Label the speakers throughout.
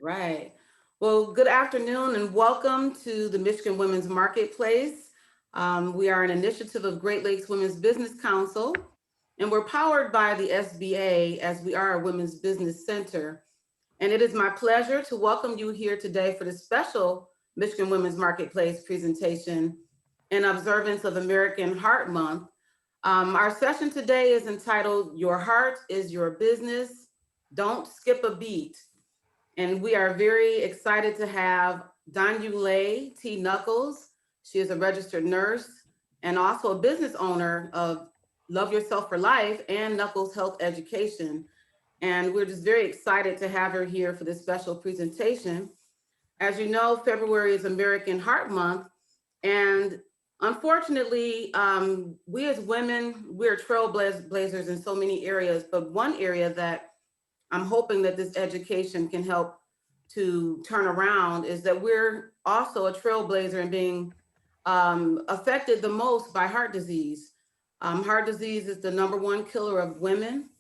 Speaker 1: Right. Well, good afternoon and welcome to the Michigan Women's Marketplace. We are an initiative of Great Lakes Women's Business Council, and we're powered by the SBA as we are a women's business center. And it is my pleasure to welcome you here today for the special Michigan Women's Marketplace presentation in observance of American Heart Month. Our session today is entitled Your Heart is Your Business. Don't Skip a Beat. And we are very excited to have Donulae T. Knuckles. She is a registered nurse and also a business owner of Love Yourself for Life and Knuckles Health Education. And we're just very excited to have her here for this special presentation. As you know, February is American Heart Month. And unfortunately, we as women, we're trailblazers in so many areas, but one area that I'm hoping that this education can help to turn around is that we're also a trailblazer in being affected the most by heart disease. Heart disease is the #1 killer of women.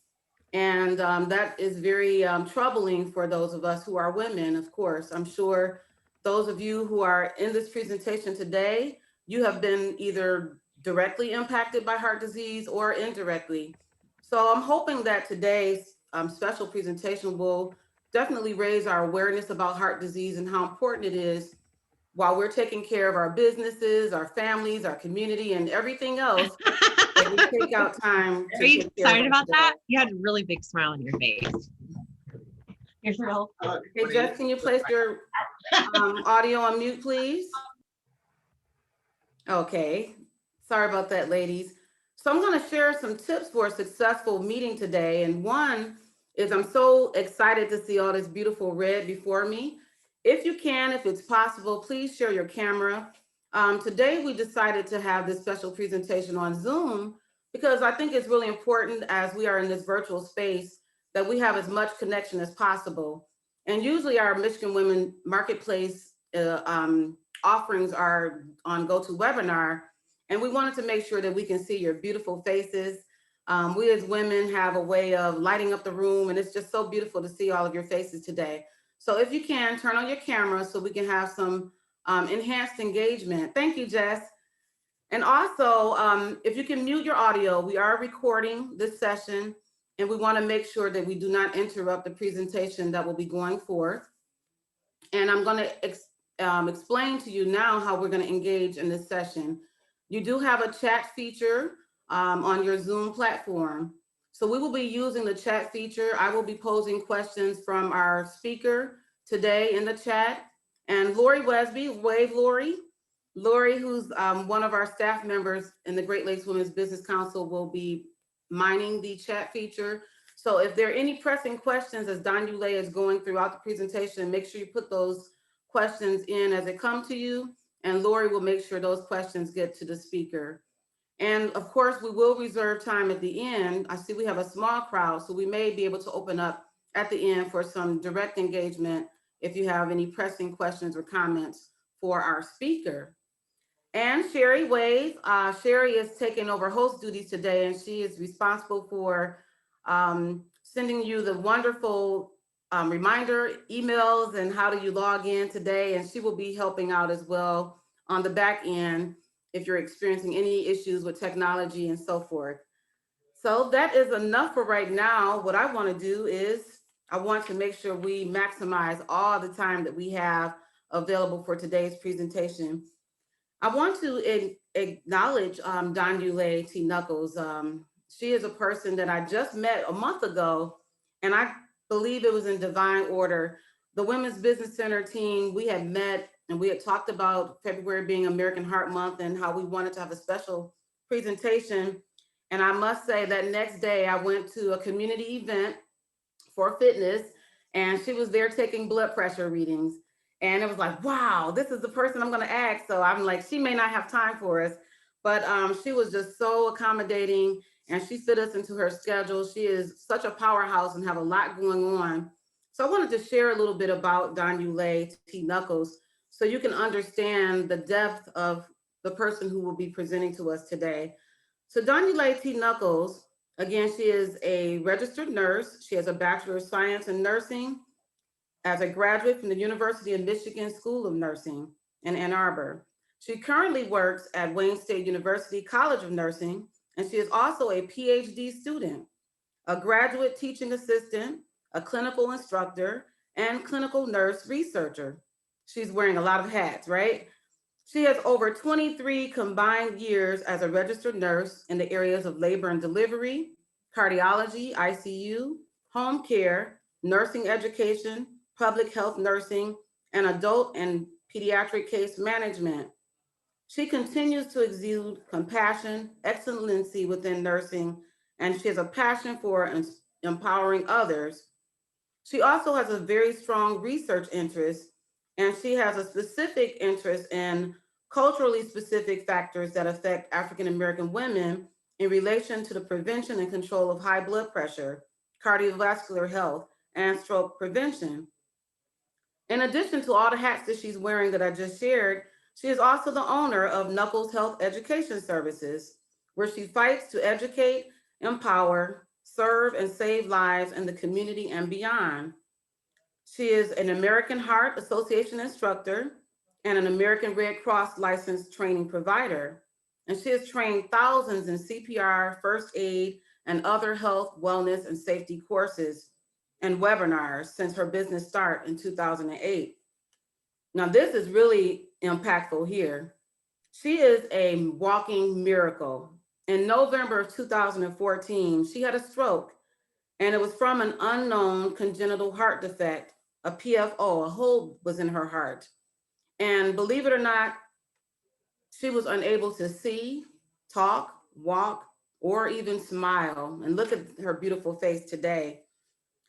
Speaker 1: And that is very troubling for those of us who are women, of course. I'm sure those of you who are in this presentation today, you have been either directly impacted by heart disease or indirectly. So I'm hoping that today's special presentation will definitely raise our awareness about heart disease and how important it is while we're taking care of our businesses, our families, our community, and everything else, that we take out time
Speaker 2: Are
Speaker 1: to
Speaker 2: you
Speaker 1: take care of
Speaker 2: excited about that?
Speaker 1: ourselves.
Speaker 2: You had a really big smile on your face. You're thrilled.
Speaker 1: Hey, Jess, can you place your audio on mute, please? Okay, sorry about that, ladies. So I'm going to share some tips for a successful meeting today. And one is I'm so excited to see all this beautiful red before me. If you can, if it's possible, please share your camera. Today, we decided to have this special presentation on Zoom because I think it's really important as we are in this virtual space that we have as much connection as possible. And usually our Michigan Women Marketplace offerings are on GoToWebinar, and we wanted to make sure that we can see your beautiful faces. We as women have a way of lighting up the room, and it's just so beautiful to see all of your faces today. So if you can, turn on your camera so we can have some enhanced engagement. Thank you, Jess. And also, if you can mute your audio, we are recording this session, and we want to make sure that we do not interrupt the presentation that will be going forth. And I'm going to explain to you now how we're going to engage in this session. You do have a chat feature on your Zoom platform. So we will be using the chat feature. I will be posing questions from our speaker today in the chat. And Lori Wesby, wave Lori. Lori, who's one of our staff members in the Great Lakes Women's Business Council, will be mining the chat feature. So if there are any pressing questions as Donulae is going throughout the presentation, make sure you put those questions in as they come to you, and Lori will make sure those questions get to the speaker. And of course, we will reserve time at the end. I see we have a small crowd, so we may be able to open up at the end for some direct engagement if you have any pressing questions or comments for our speaker. And Sherry Wave. Sherry is taking over host duties today, and she is responsible for sending you the wonderful reminder emails and how do you log in today. And she will be helping out as well on the back end if you're experiencing any issues with technology and so forth. So that is enough for right now. What I want to do is I want to make sure we maximize all the time that we have available for today's presentation. I want to acknowledge Donulae T. Knuckles. She is a person that I just met a month ago, and I believe it was in divine order. The Women's Business Center team, we had met and we had talked about February being American Heart Month and how we wanted to have a special presentation. And I must say that next day I went to a community event for fitness, and she was there taking blood pressure readings. And it was like, wow, this is the person I'm going to ask. So I'm like, she may not have time for us, but she was just so accommodating, and she fit us into her schedule. She is such a powerhouse and have a lot going on. So I wanted to share a little bit about Donulae T. Knuckles so you can understand the depth of the person who will be presenting to us today. So Donulae T. Knuckles, again, she is a registered nurse. She has a Bachelor of Science in Nursing as a graduate from the University of Michigan School of Nursing in Ann Arbor. She currently works at Wayne State University College of Nursing, and she is also a PhD student, a graduate teaching assistant, a clinical instructor, and clinical nurse researcher. She's wearing a lot of hats, right? She has over 23 combined years as a registered nurse in the areas of labor and delivery, cardiology, ICU, home care, nursing education, public health nursing, and adult and pediatric case management. She continues to exude compassion, excellency within nursing, and she has a passion for empowering others. She also has a very strong research interest, and she has a specific interest in culturally specific factors that affect African American women in relation to the prevention and control of high blood pressure, cardiovascular health, and stroke prevention. In addition to all the hats that she's wearing that I just shared, she is also the owner of Knuckles Health Education Services, where she fights to educate, empower, serve, and save lives in the community and beyond. She is an American Heart Association instructor and an American Red Cross licensed training provider. And she has trained thousands in CPR, first aid, and other health, wellness, and safety courses and webinars since her business start in 2008. Now, this is really impactful here. She is a walking miracle. In November of 2014, she had a stroke, and it was from an unknown congenital heart defect, a PFO, a hole was in her heart. And believe it or not, she was unable to see, talk, walk, or even smile. And look at her beautiful face today.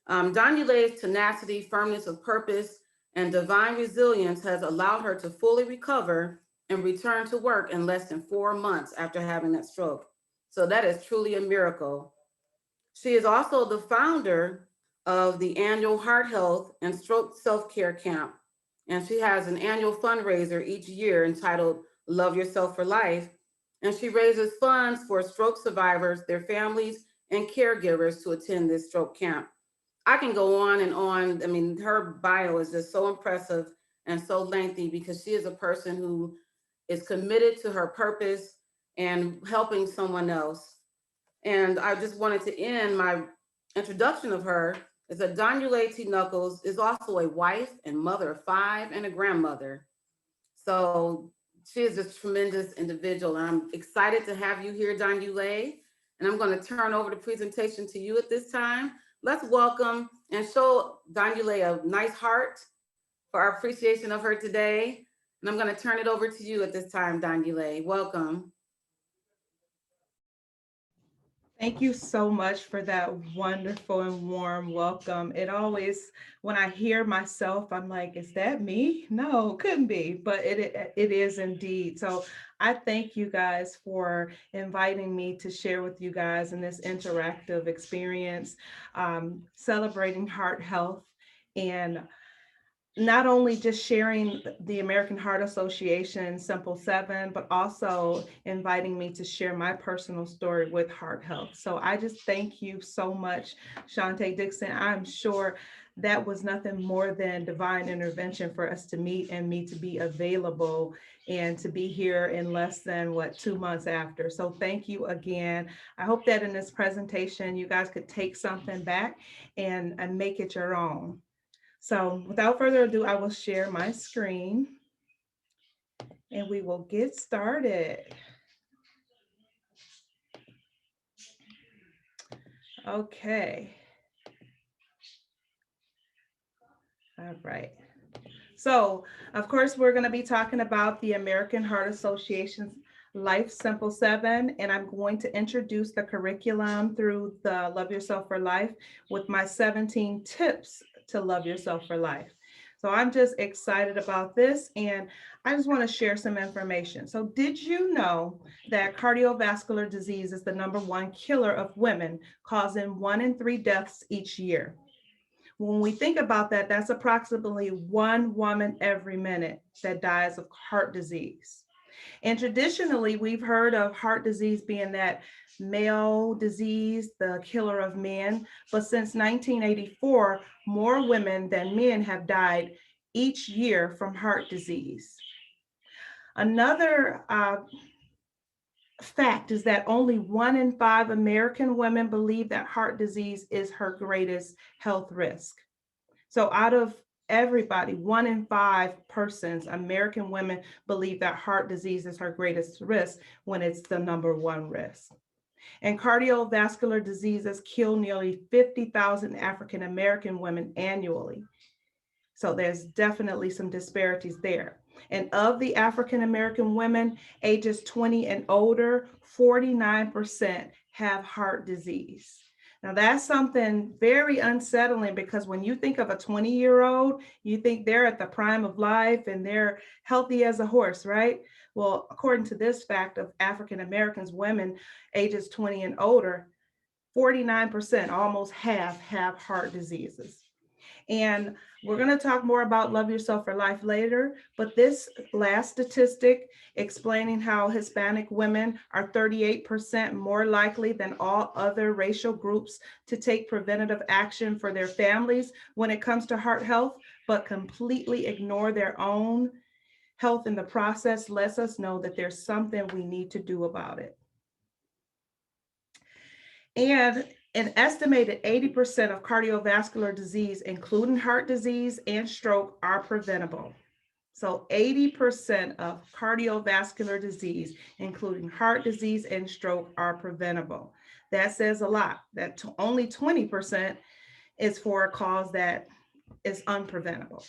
Speaker 1: Donulae's tenacity, firmness of purpose, and divine resilience has allowed her to fully recover and return to work in less than 4 months after having that stroke. So that is truly a miracle. She is also the founder of the annual Heart Health and Stroke Self Care Camp. And she has an annual fundraiser each year entitled Love Yourself for Life. And she raises funds for stroke survivors, their families, and caregivers to attend this stroke camp. I can go on and on. I mean, her bio is just so impressive and so lengthy because she is a person who is committed to her purpose and helping someone else. And I just wanted to end my introduction of her is that Donulae T. Knuckles is also a wife and mother of five and a grandmother. So she is a tremendous individual. And I'm excited to have you here, Donulae. And I'm going to turn over the presentation to you at this time. Let's welcome and show Donulae a nice heart for our appreciation of her today. And I'm going to turn it over to you at this time, Donulae. Welcome.
Speaker 3: Thank you so much for that wonderful and warm welcome. It always, when I hear myself, I'm like, is that me? No, couldn't be, but it is indeed. So I thank you guys for inviting me to share with you guys in this interactive experience, celebrating heart health and not only just sharing the American Heart Association Simple Seven, but also inviting me to share my personal story with heart health. So I just thank you so much, Shantae Dixon. I'm sure that was nothing more than divine intervention for us to meet and me to be available and to be here in less than 2 months after. So thank you again. I hope that in this presentation, you guys could take something back and make it your own. So without further ado, I will share my screen and we will get started. Okay. All right. So, of course, we're going to be talking about the American Heart Association's Life Simple Seven, and I'm going to introduce the curriculum through the Love Yourself for Life with my 17 tips to love yourself for life. So I'm just excited about this, and I just want to share some information. So did you know that cardiovascular disease is the #1 killer of women, causing 1 in 3 deaths each year? When we think about that, that's approximately 1 woman every minute that dies of heart disease. And traditionally, we've heard of heart disease being that male disease, the killer of men. But since 1984, more women than men have died each year from heart disease. Another fact is that only 1 in 5 American women believe that heart disease is her greatest health risk. So out of everybody, 1 in 5 persons, American women, believe that heart disease is her greatest risk when it's the #1 risk. And cardiovascular diseases kill nearly 50,000 African American women annually. So there's definitely some disparities there. And of the African American women ages 20 and older, 49% have heart disease. Now that's something very unsettling, because when you think of a 20-year-old, you think they're at the prime of life and they're healthy as a horse, right? Well, according to this fact of African Americans, women ages 20 and older, 49%, almost half, have heart diseases. And we're going to talk more about Love Yourself for Life later, but this last statistic explaining how Hispanic women are 38% more likely than all other racial groups to take preventative action for their families when it comes to heart health, but completely ignore their own health in the process, lets us know that there's something we need to do about it. And an estimated 80% of cardiovascular disease, including heart disease and stroke, are preventable. So 80% of cardiovascular disease, including heart disease and stroke, are preventable. That says a lot, that only 20% is for a cause that is unpreventable.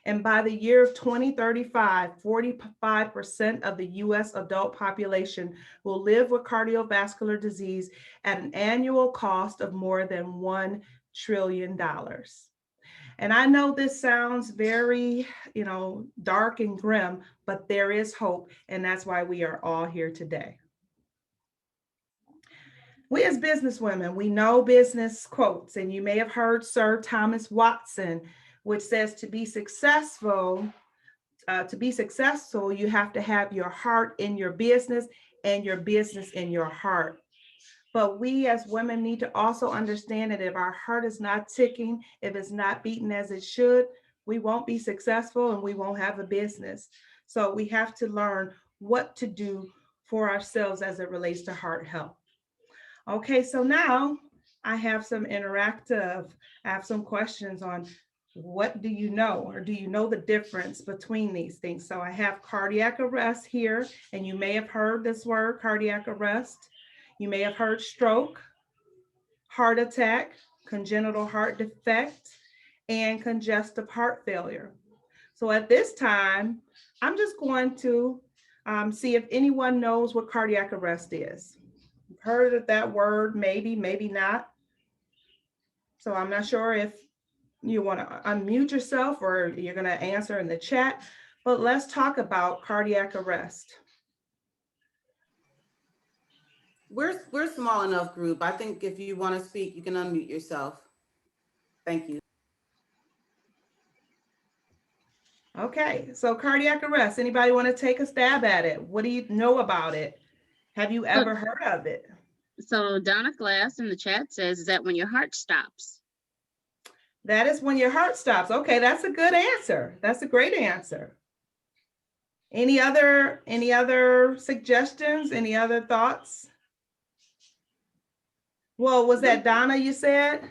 Speaker 3: And by the year of 2035, 45% of the US adult population will live with cardiovascular disease at an annual cost of more than $1 trillion. And I know this sounds very, dark and grim, but there is hope. And that's why we are all here today. We as businesswomen, we know business quotes, and you may have heard Sir Thomas Watson, which says to be successful, you have to have your heart in your business and your business in your heart. But we as women need to also understand that if our heart is not ticking, if it's not beating as it should, we won't be successful and we won't have a business. So we have to learn what to do for ourselves as it relates to heart health. Okay, so now I have some questions on what do you know, or do you know the difference between these things? So I have cardiac arrest here, and you may have heard this word, cardiac arrest. You may have heard stroke, heart attack, congenital heart defect, and congestive heart failure. So at this time, I'm just going to see if anyone knows what cardiac arrest is. Heard of that word, maybe not. So I'm not sure if you want to unmute yourself or you're going to answer in the chat, but let's talk about cardiac arrest.
Speaker 1: We're small enough group. I think if you want to speak, you can unmute yourself. Thank you.
Speaker 3: Okay, so cardiac arrest. Anybody want to take a stab at it? What do you know about it? Have you ever heard of it?
Speaker 4: So Donna Glass in the chat says, is that when your heart stops?
Speaker 3: That is when your heart stops. Okay, that's a good answer. That's a great answer. Any other suggestions? Any other thoughts? Well, was that Donna you said?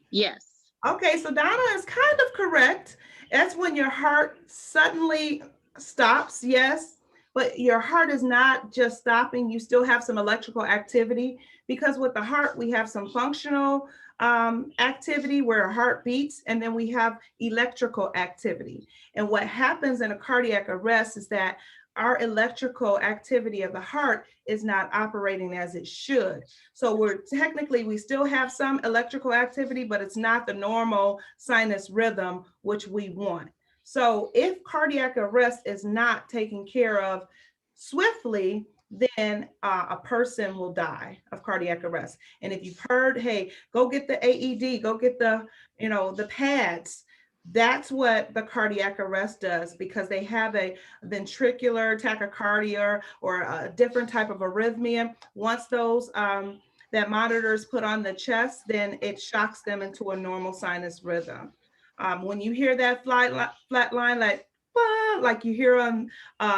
Speaker 4: Yes.
Speaker 3: Okay, so Donna is kind of correct. That's when your heart suddenly stops, yes, but your heart is not just stopping. You still have some electrical activity, because with the heart, we have some functional activity where our heart beats, and then we have electrical activity. And what happens in a cardiac arrest is that our electrical activity of the heart is not operating as it should. So we still have some electrical activity, but it's not the normal sinus rhythm, which we want. So if cardiac arrest is not taken care of swiftly, then a person will die of cardiac arrest. And if you've heard, hey, go get the AED, go get the pads, That's what the cardiac arrest does, because they have a ventricular tachycardia or a different type of arrhythmia. Once those that monitor is put on the chest, then it shocks them into a normal sinus rhythm. When you hear that flat line, like "Bah," like you hear on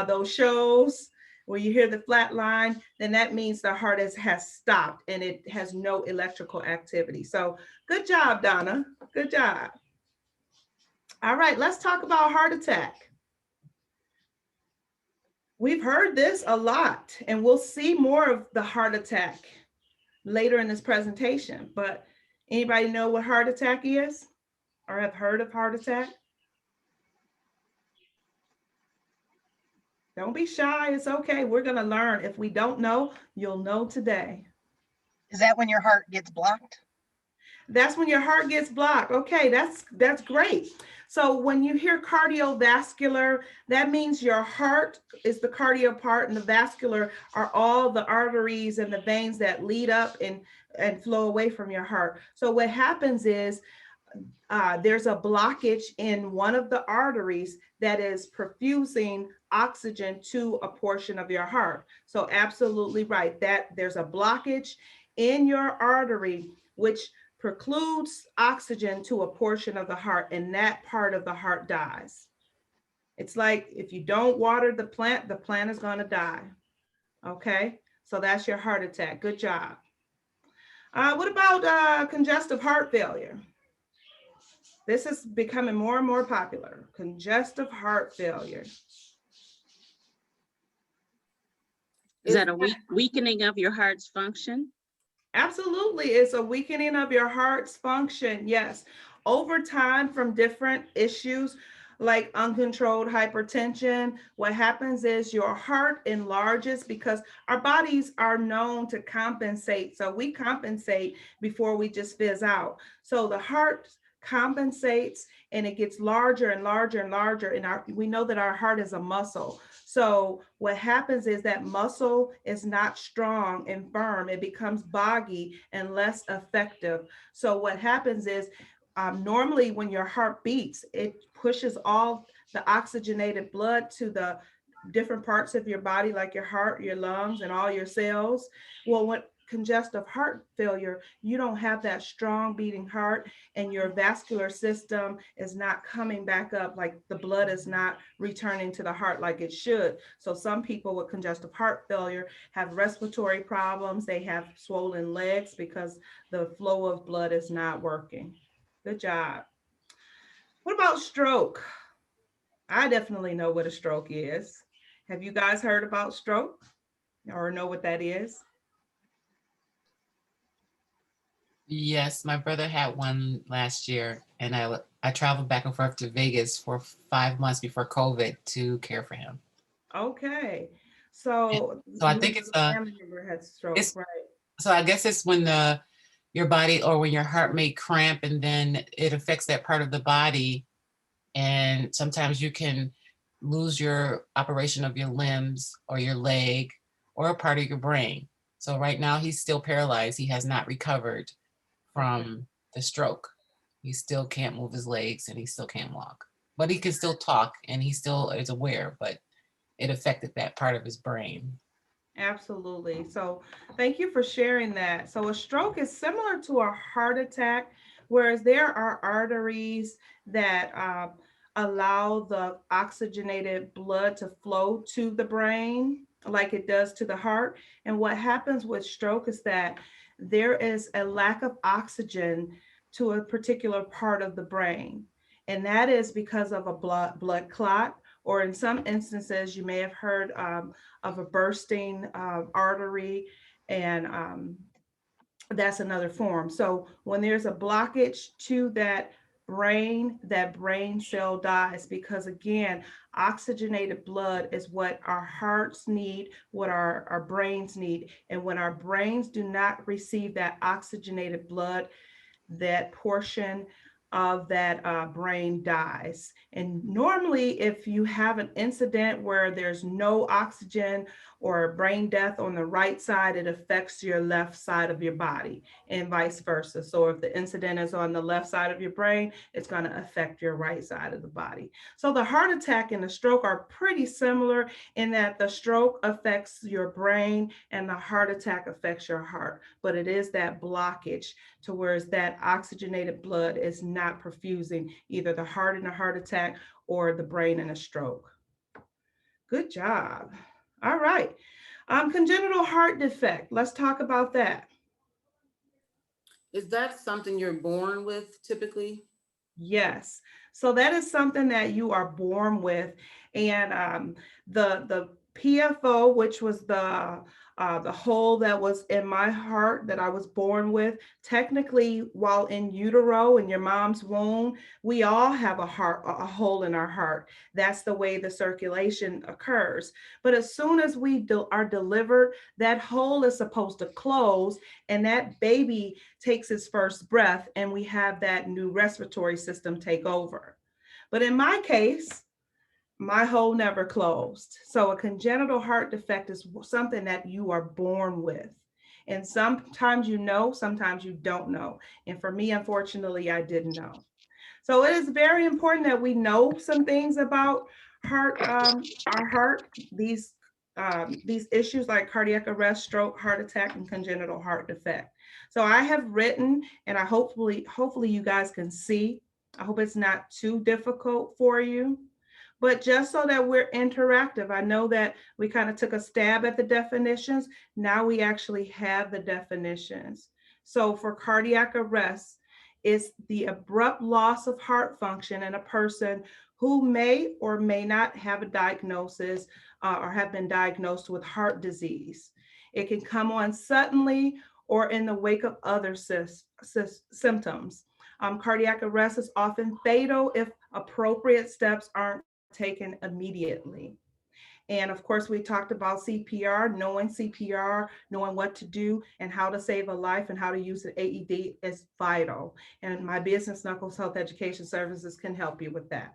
Speaker 3: those shows where you hear the flat line, then that means the heart has stopped and it has no electrical activity. So good job, Donna. Good job. All right, let's talk about heart attack. We've heard this a lot, and we'll see more of the heart attack later in this presentation. But anybody know what heart attack is or have heard of heart attack? Don't be shy. It's okay. We're going to learn. If we don't know, you'll know today.
Speaker 2: Is that when your heart gets blocked?
Speaker 3: That's when your heart gets blocked. Okay, that's great. So when you hear cardiovascular, that means your heart is the cardio part, and the vascular are all the arteries and the veins that lead up and flow away from your heart. So what happens is there's a blockage in one of the arteries that is perfusing oxygen to a portion of your heart. So absolutely right, that there's a blockage in your artery which precludes oxygen to a portion of the heart, and that part of the heart dies. It's like if you don't water the plant is going to die. Okay, so that's your heart attack. Good job. What about congestive heart failure? This is becoming more and more popular. Congestive heart failure.
Speaker 4: Is that a weakening of your heart's function?
Speaker 3: Absolutely. It's a weakening of your heart's function. Yes. Over time, from different issues like uncontrolled hypertension, what happens is your heart enlarges because our bodies are known to compensate. So we compensate before we just fizz out. So the heart compensates and it gets larger and larger and larger. And we know that our heart is a muscle. So what happens is that muscle is not strong and firm. It becomes boggy and less effective. So what happens is normally when your heart beats, it pushes all the oxygenated blood to the different parts of your body, like your heart, your lungs, and all your cells. Well, when congestive heart failure, you don't have that strong beating heart, and your vascular system is not coming back up, like the blood is not returning to the heart like it should. So some people with congestive heart failure have respiratory problems. They have swollen legs because the flow of blood is not working. Good job. What about stroke? I definitely know what a stroke is. Have you guys heard about stroke or know what that is?
Speaker 5: Yes, my brother had one last year, and I traveled back and forth to Vegas for 5 months before COVID to care for him.
Speaker 3: Okay.
Speaker 5: And
Speaker 3: So
Speaker 5: so I
Speaker 3: you
Speaker 5: think
Speaker 3: have a family member had stroke,
Speaker 5: it's
Speaker 3: right?
Speaker 5: so I guess it's when your body or when your heart may cramp and then it affects that part of the body, and sometimes you can lose your operation of your limbs or your leg or a part of your brain. So right now he's still paralyzed. He has not recovered
Speaker 3: Okay.
Speaker 5: from the stroke. He still can't move his legs and he still can't walk, but he can still talk and he still is aware, but it affected that part of his brain.
Speaker 3: Absolutely. So thank you for sharing that. So a stroke is similar to a heart attack, whereas there are arteries that allow the oxygenated blood to flow to the brain like it does to the heart. And what happens with stroke is that there is a lack of oxygen to a particular part of the brain. And that is because of a blood clot, or in some instances, you may have heard of a bursting artery, and that's another form. So when there's a blockage to that brain cell dies, because again, oxygenated blood is what our hearts need, what our brains need. And when our brains do not receive that oxygenated blood, that portion of that brain dies. And normally, if you have an incident where there's no oxygen or brain death on the right side, it affects your left side of your body and vice versa. So if the incident is on the left side of your brain, it's going to affect your right side of the body. So the heart attack and the stroke are pretty similar in that the stroke affects your brain and the heart attack affects your heart, but it is that blockage to where that oxygenated blood is not perfusing either the heart in a heart attack or the brain in a stroke. Good job. All right. Congenital heart defect. Let's talk about that.
Speaker 1: Is that something you're born with typically?
Speaker 3: Yes. So that is something that you are born with. And the PFO, which was the hole that was in my heart that I was born with, technically, while in utero in your mom's womb, we all have a hole in our heart. That's the way the circulation occurs. But as soon as we are delivered, that hole is supposed to close, and that baby takes its first breath, and we have that new respiratory system take over. But in my case, my hole never closed. So a congenital heart defect is something that you are born with. And sometimes you know, sometimes you don't know. And for me, unfortunately, I didn't know. So it is very important that we know some things about our heart, these issues like cardiac arrest, stroke, heart attack, and congenital heart defect. So I have written, and I hopefully you guys can see. I hope it's not too difficult for you. But just so that we're interactive, I know that we kind of took a stab at the definitions. Now we actually have the definitions. So for cardiac arrest, it's the abrupt loss of heart function in a person who may or may not have a diagnosis or have been diagnosed with heart disease. It can come on suddenly or in the wake of other symptoms. Cardiac arrest is often fatal if appropriate steps aren't taken immediately. And of course, we talked about CPR, knowing what to do and how to save a life and how to use an AED is vital. And my business, Knuckles Health Education Services, can help you with that.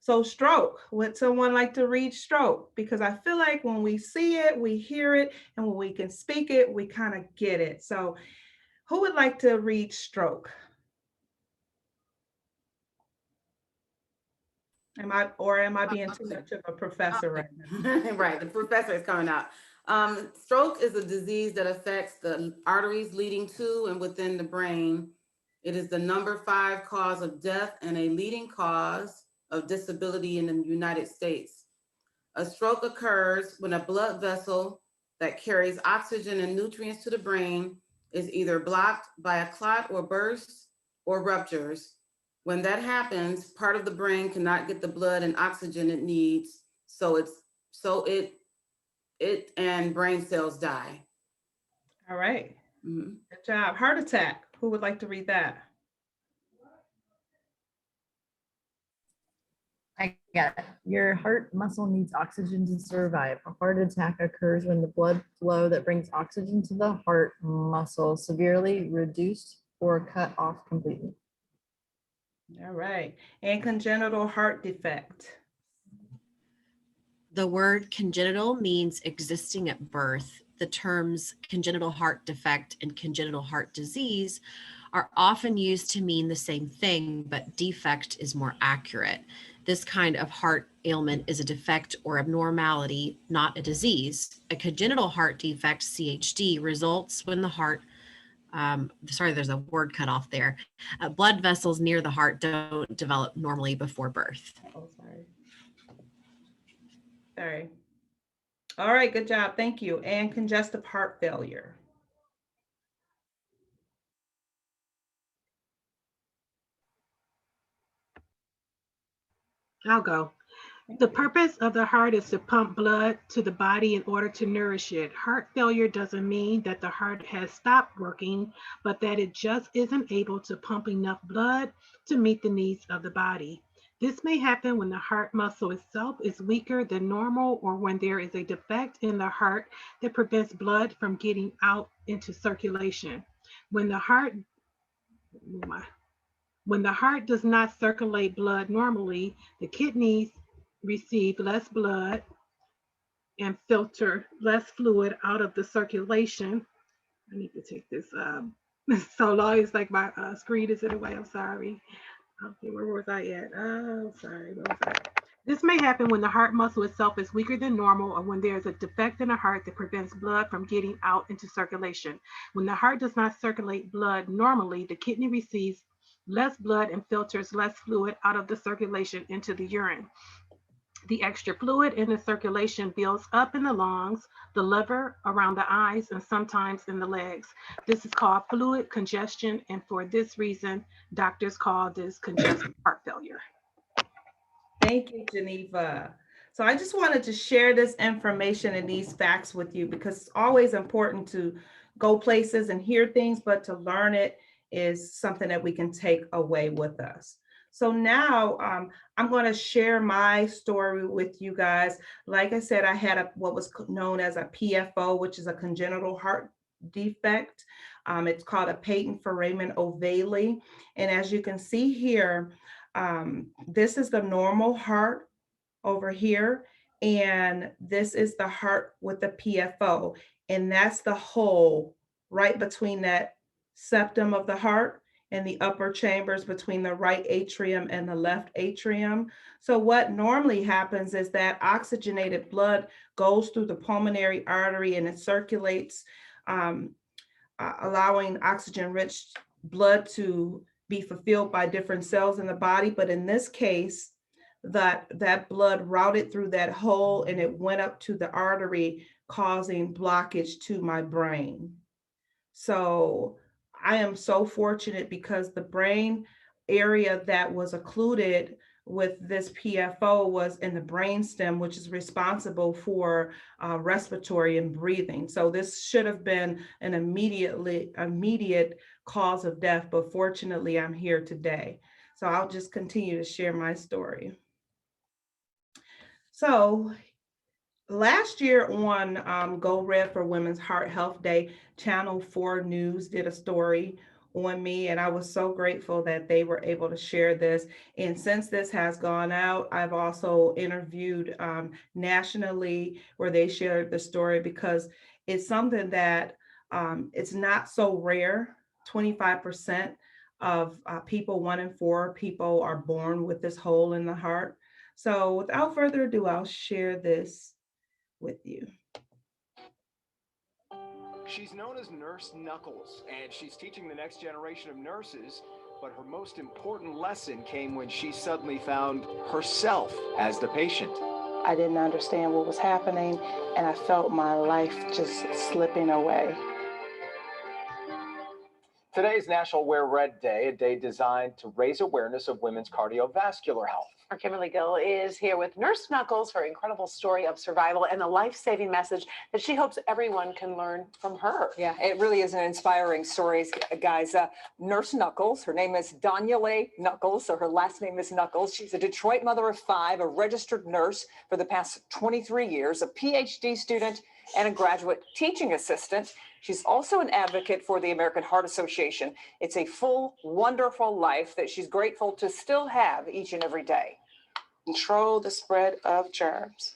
Speaker 3: So stroke, would someone like to read stroke? Because I feel like when we see it, we hear it, and when we can speak it, we kind of get it. So who would like to read stroke? Am I being too much of a professor right now?
Speaker 1: Right, the professor is coming out. Stroke is a disease that affects the arteries leading to and within the brain. It is the number 5 cause of death and a leading cause of disability in the United States. A stroke occurs when a blood vessel that carries oxygen and nutrients to the brain is either blocked by a clot or bursts or ruptures. When that happens, part of the brain cannot get the blood and oxygen it needs, so it and brain cells die.
Speaker 3: All right.
Speaker 1: Mhm.
Speaker 3: Good job. Heart attack. Who would like to read that?
Speaker 2: I got it. Your heart muscle needs oxygen to survive. A heart attack occurs when the blood flow that brings oxygen to the heart muscle severely reduced or cut off completely.
Speaker 3: All right. And congenital heart defect.
Speaker 6: The word congenital means existing at birth. The terms congenital heart defect and congenital heart disease are often used to mean the same thing, but defect is more accurate. This kind of heart ailment is a defect or abnormality, not a disease. A congenital heart defect, CHD, results when the heart sorry, there's a word cut off there. Blood vessels near the heart don't develop normally before birth.
Speaker 3: Oh, sorry. Sorry. All right, good job. Thank you. And congestive heart failure.
Speaker 7: I'll go. The purpose of the heart is to pump blood to the body in order to nourish it. Heart failure doesn't mean that the heart has stopped working, but that it just isn't able to pump enough blood to meet the needs of the body. This may happen when the heart muscle itself is weaker than normal or when there is a defect in the heart that prevents blood from getting out into circulation. When the heart When the heart does not circulate blood normally, the kidneys receive less blood and filter less fluid out of the circulation. I need to take this so long. It's like my screen is in the way. I'm sorry. Okay, where was I at? Oh, sorry. Where was I? This may happen when the heart muscle itself is weaker than normal or when there is a defect in the heart that prevents blood from getting out into circulation. When the heart does not circulate blood normally, the kidney receives less blood and filters less fluid out of the circulation into the urine. The extra fluid in the circulation builds up in the lungs, the liver, around the eyes, and sometimes in the legs. This is called fluid congestion, and for this reason, doctors call this congestive heart failure.
Speaker 3: Thank you, Geneva. So I just wanted to share this information and these facts with you because it's always important to go places and hear things, but to learn it is something that we can take away with us. So now I'm going to share my story with you guys. Like I said, I had what was known as a PFO, which is a congenital heart defect. It's called a patent foramen ovale. And as you can see here, this is the normal heart over here, and this is the heart with the PFO, and that's the hole right between that septum of the heart and the upper chambers between the right atrium and the left atrium. So what normally happens is that oxygenated blood goes through the pulmonary artery and it circulates, allowing oxygen-rich blood to be fulfilled by different cells in the body. But in this case, that blood routed through that hole and it went up to the artery, causing blockage to my brain. So I am so fortunate because the brain area that was occluded with this PFO was in the brainstem, which is responsible for respiratory and breathing. So this should have been an immediate cause of death, but fortunately I'm here today. So I'll just continue to share my story. So last year on Go Red for Women's Heart Health Day, Channel 4 News did a story on me, and I was so grateful that they were able to share this. And since this has gone out, I've also interviewed nationally where they shared the story because it's something that it's not so rare. 25% of people, 1 in 4 people are born with this hole in the heart. So without further ado, I'll share this with you.
Speaker 8: She's known as Nurse Knuckles, and she's teaching the next generation of nurses, but her most important lesson came when she suddenly found herself as the patient.
Speaker 9: I didn't understand what was happening, and I felt my life just slipping away.
Speaker 8: Today is National Wear Red Day, a day designed to raise awareness of women's cardiovascular health.
Speaker 10: Our Kimberly Gill is here with Nurse Knuckles, her incredible story of survival and the life-saving message that she hopes everyone can learn from her.
Speaker 11: Yeah, it really is an inspiring story, guys. Nurse Knuckles, her name is Donulae Knuckles, so her last name is Knuckles. She's a Detroit mother of 5, a registered nurse for the past 23 years, a PhD student, and a graduate teaching assistant. She's also an advocate for the American Heart Association. It's a full, wonderful life that she's grateful to still have each and every day.
Speaker 9: Control the spread of germs.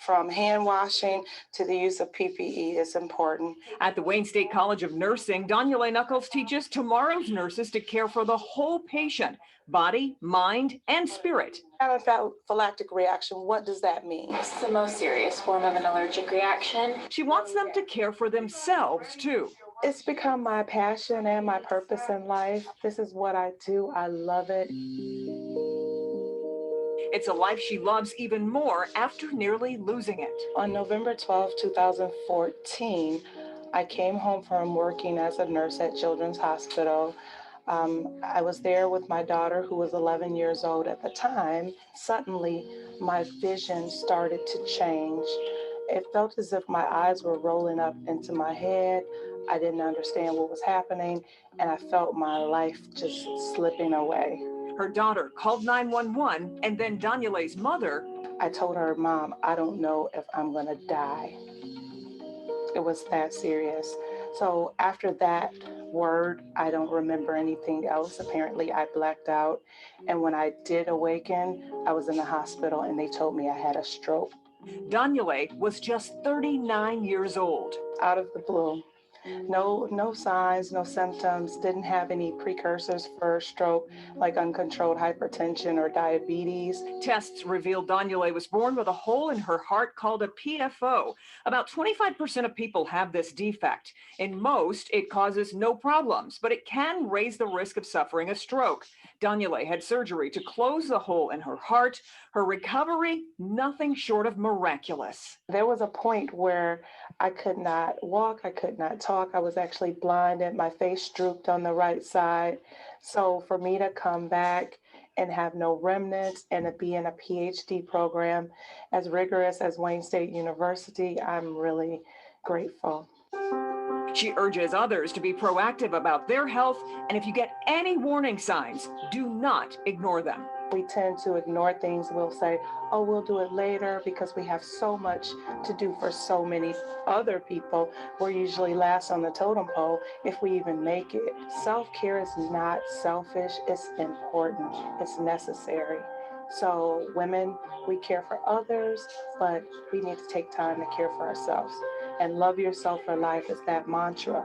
Speaker 9: From hand washing to the use of PPE is important.
Speaker 11: At the Wayne State College of Nursing, Donulae Knuckles teaches tomorrow's nurses to care for the whole patient, body, mind, and spirit.
Speaker 9: Anaphylactic reaction, what does that mean?
Speaker 12: It's the most serious form of an allergic reaction.
Speaker 11: She wants them to care for themselves, too.
Speaker 9: It's become my passion and my purpose in life. This is what I do. I love it.
Speaker 11: It's a life she loves even more after nearly losing it.
Speaker 9: On November 12, 2014, I came home from working as a nurse at Children's Hospital. I was there with my daughter, who was 11 years old at the time. Suddenly, my vision started to change. It felt as if my eyes were rolling up into my head. I didn't understand what was happening, and I felt my life just slipping away.
Speaker 11: Her daughter called 911, and then Donulae's mother.
Speaker 9: I told her, "Mom, I don't know if I'm gonna die." It was that serious. So after that word, I don't remember anything else. Apparently, I blacked out. And when I did awaken, I was in the hospital and they told me I had a stroke.
Speaker 11: Donulae was just 39 years old.
Speaker 9: Out of the blue. No signs, no symptoms, didn't have any precursors for stroke like uncontrolled hypertension or diabetes.
Speaker 11: Tests revealed Donulae was born with a hole in her heart called a PFO. About 25% of people have this defect. In most, it causes no problems, but it can raise the risk of suffering a stroke. Donulae had surgery to close the hole in her heart. Her recovery, nothing short of miraculous.
Speaker 9: There was a point where I could not walk, I could not talk. I was actually blinded. My face drooped on the right side. So for me to come back and have no remnants and to be in a PhD program as rigorous as Wayne State University, I'm really grateful.
Speaker 11: She urges others to be proactive about their health, and if you get any warning signs, do not ignore them.
Speaker 9: We tend to ignore things. We'll say, oh, we'll do it later because we have so much to do for so many other people. We're usually last on the totem pole if we even make it. Self-care is not selfish. It's important. It's necessary. So women, we care for others, but we need to take time to care for ourselves. And love yourself for life is that mantra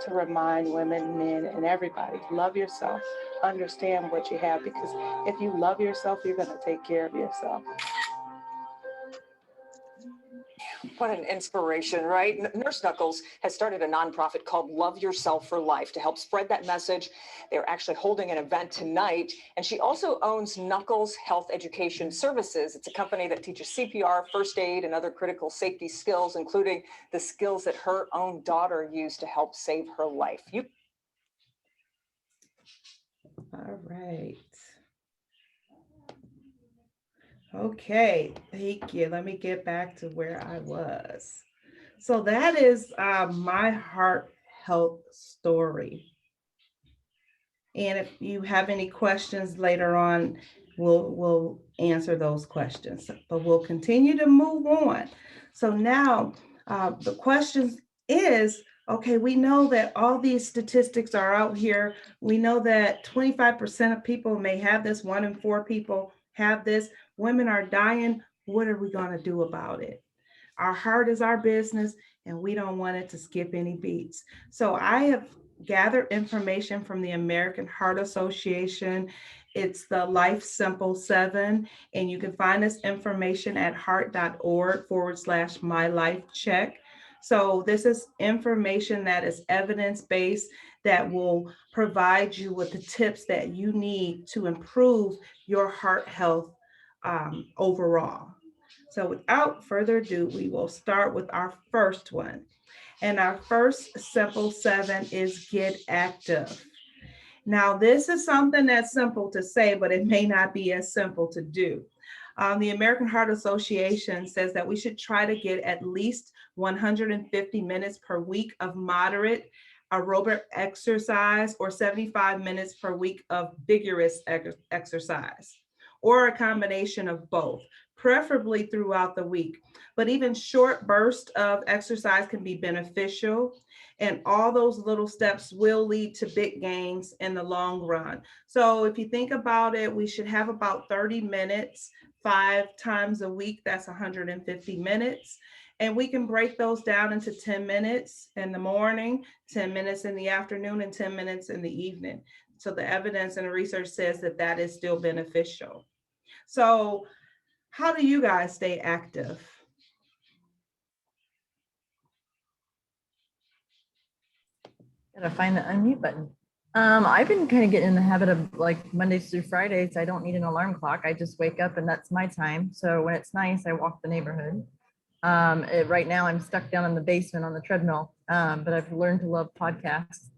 Speaker 9: to remind women, men, and everybody, love yourself, understand what you have, because if you love yourself, you're going to take care of yourself.
Speaker 11: What an inspiration, right? Nurse Knuckles has started a nonprofit called Love Yourself for Life to help spread that message. They're actually holding an event tonight. And she also owns Knuckles Health Education Services. It's a company that teaches CPR, first aid, and other critical safety skills, including the skills that her own daughter used to help save her life.
Speaker 3: All right. Okay, thank you. Let me get back to where I was. So that is my heart health story. And if you have any questions later on, we'll answer those questions, but we'll continue to move on. So now the question is, okay, we know that all these statistics are out here. We know that 25% of people may have this, 1 in 4 people have this. Women are dying. What are we going to do about it? Our heart is our business, and we don't want it to skip any beats. So I have gathered information from the American Heart Association. It's the Life Simple 7, and you can find this information at heart.org/mylifecheck. So this is information that is evidence-based that will provide you with the tips that you need to improve your heart health overall. So without further ado, we will start with our first one. And our first simple 7 is get active. Now, this is something that's simple to say, but it may not be as simple to do. The American Heart Association says that we should try to get at least 150 minutes per week of moderate aerobic exercise or 75 minutes per week of vigorous exercise, or a combination of both, preferably throughout the week. But even short bursts of exercise can be beneficial, and all those little steps will lead to big gains in the long run. So if you think about it, we should have about 30 minutes 5 times a week. That's 150 minutes. And we can break those down into 10 minutes in the morning, 10 minutes in the afternoon, and 10 minutes in the evening. So the evidence and the research says that that is still beneficial. So how do you guys stay active?
Speaker 2: Gotta find the unmute button. I've been kind of getting in the habit of like Mondays through Fridays, I don't need an alarm clock. I just wake up and that's my time. So when it's nice, I walk the neighborhood. Right now I'm stuck down in the basement on the treadmill, but I've learned to love podcasts.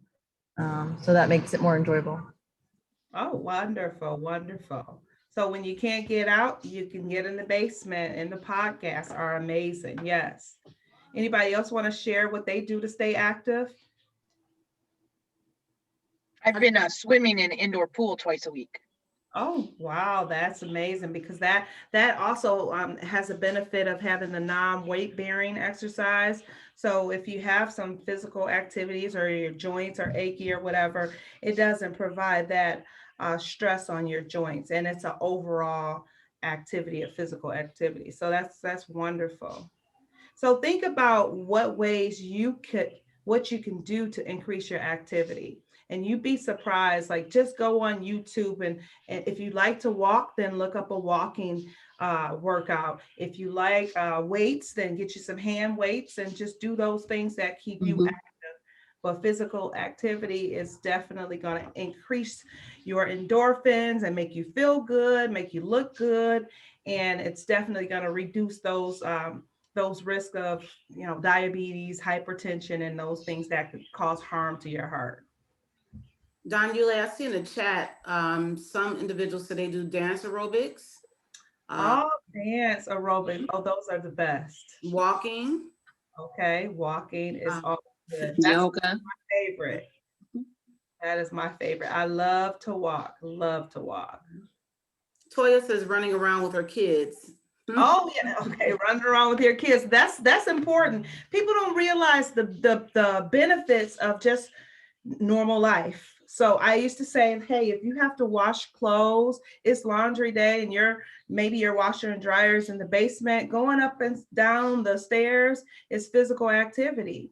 Speaker 2: So that makes it more enjoyable.
Speaker 3: Oh, wonderful, wonderful. So when you can't get out, you can get in the basement, and the podcasts are amazing. Yes. Anybody else want to share what they do to stay active?
Speaker 13: I've been swimming in an indoor pool twice a week.
Speaker 3: Oh, wow, that's amazing because that also has a benefit of having the non-weight bearing exercise. So if you have some physical activities or your joints are achy or whatever, it doesn't provide that stress on your joints, and it's an overall activity, a physical activity. So that's wonderful. So think about what you can do to increase your activity. And you'd be surprised, like just go on YouTube and if you like to walk, then look up a walking workout. If you like weights, then get you some hand weights and just do those things that keep you
Speaker 4: Mhm.
Speaker 3: active. But physical activity is definitely going to increase your endorphins and make you feel good, make you look good, and it's definitely going to reduce those risks of diabetes, hypertension, and those things that could cause harm to your heart.
Speaker 1: Donulae, I see in the chat, some individuals say they do dance aerobics,
Speaker 3: Oh, dance aerobics. Oh, those are the best.
Speaker 1: walking.
Speaker 3: Okay, walking is
Speaker 1: uh,
Speaker 3: all good. That's
Speaker 4: Yoga.
Speaker 3: my favorite. That is my favorite. I love to walk. Love to walk.
Speaker 1: Toya says running around with her kids.
Speaker 3: Oh yeah, okay, running around with your kids. That's important. People don't realize the benefits of just normal life. So I used to say, hey, if you have to wash clothes, it's laundry day, and maybe your washer and dryer's in the basement, going up and down the stairs is physical activity.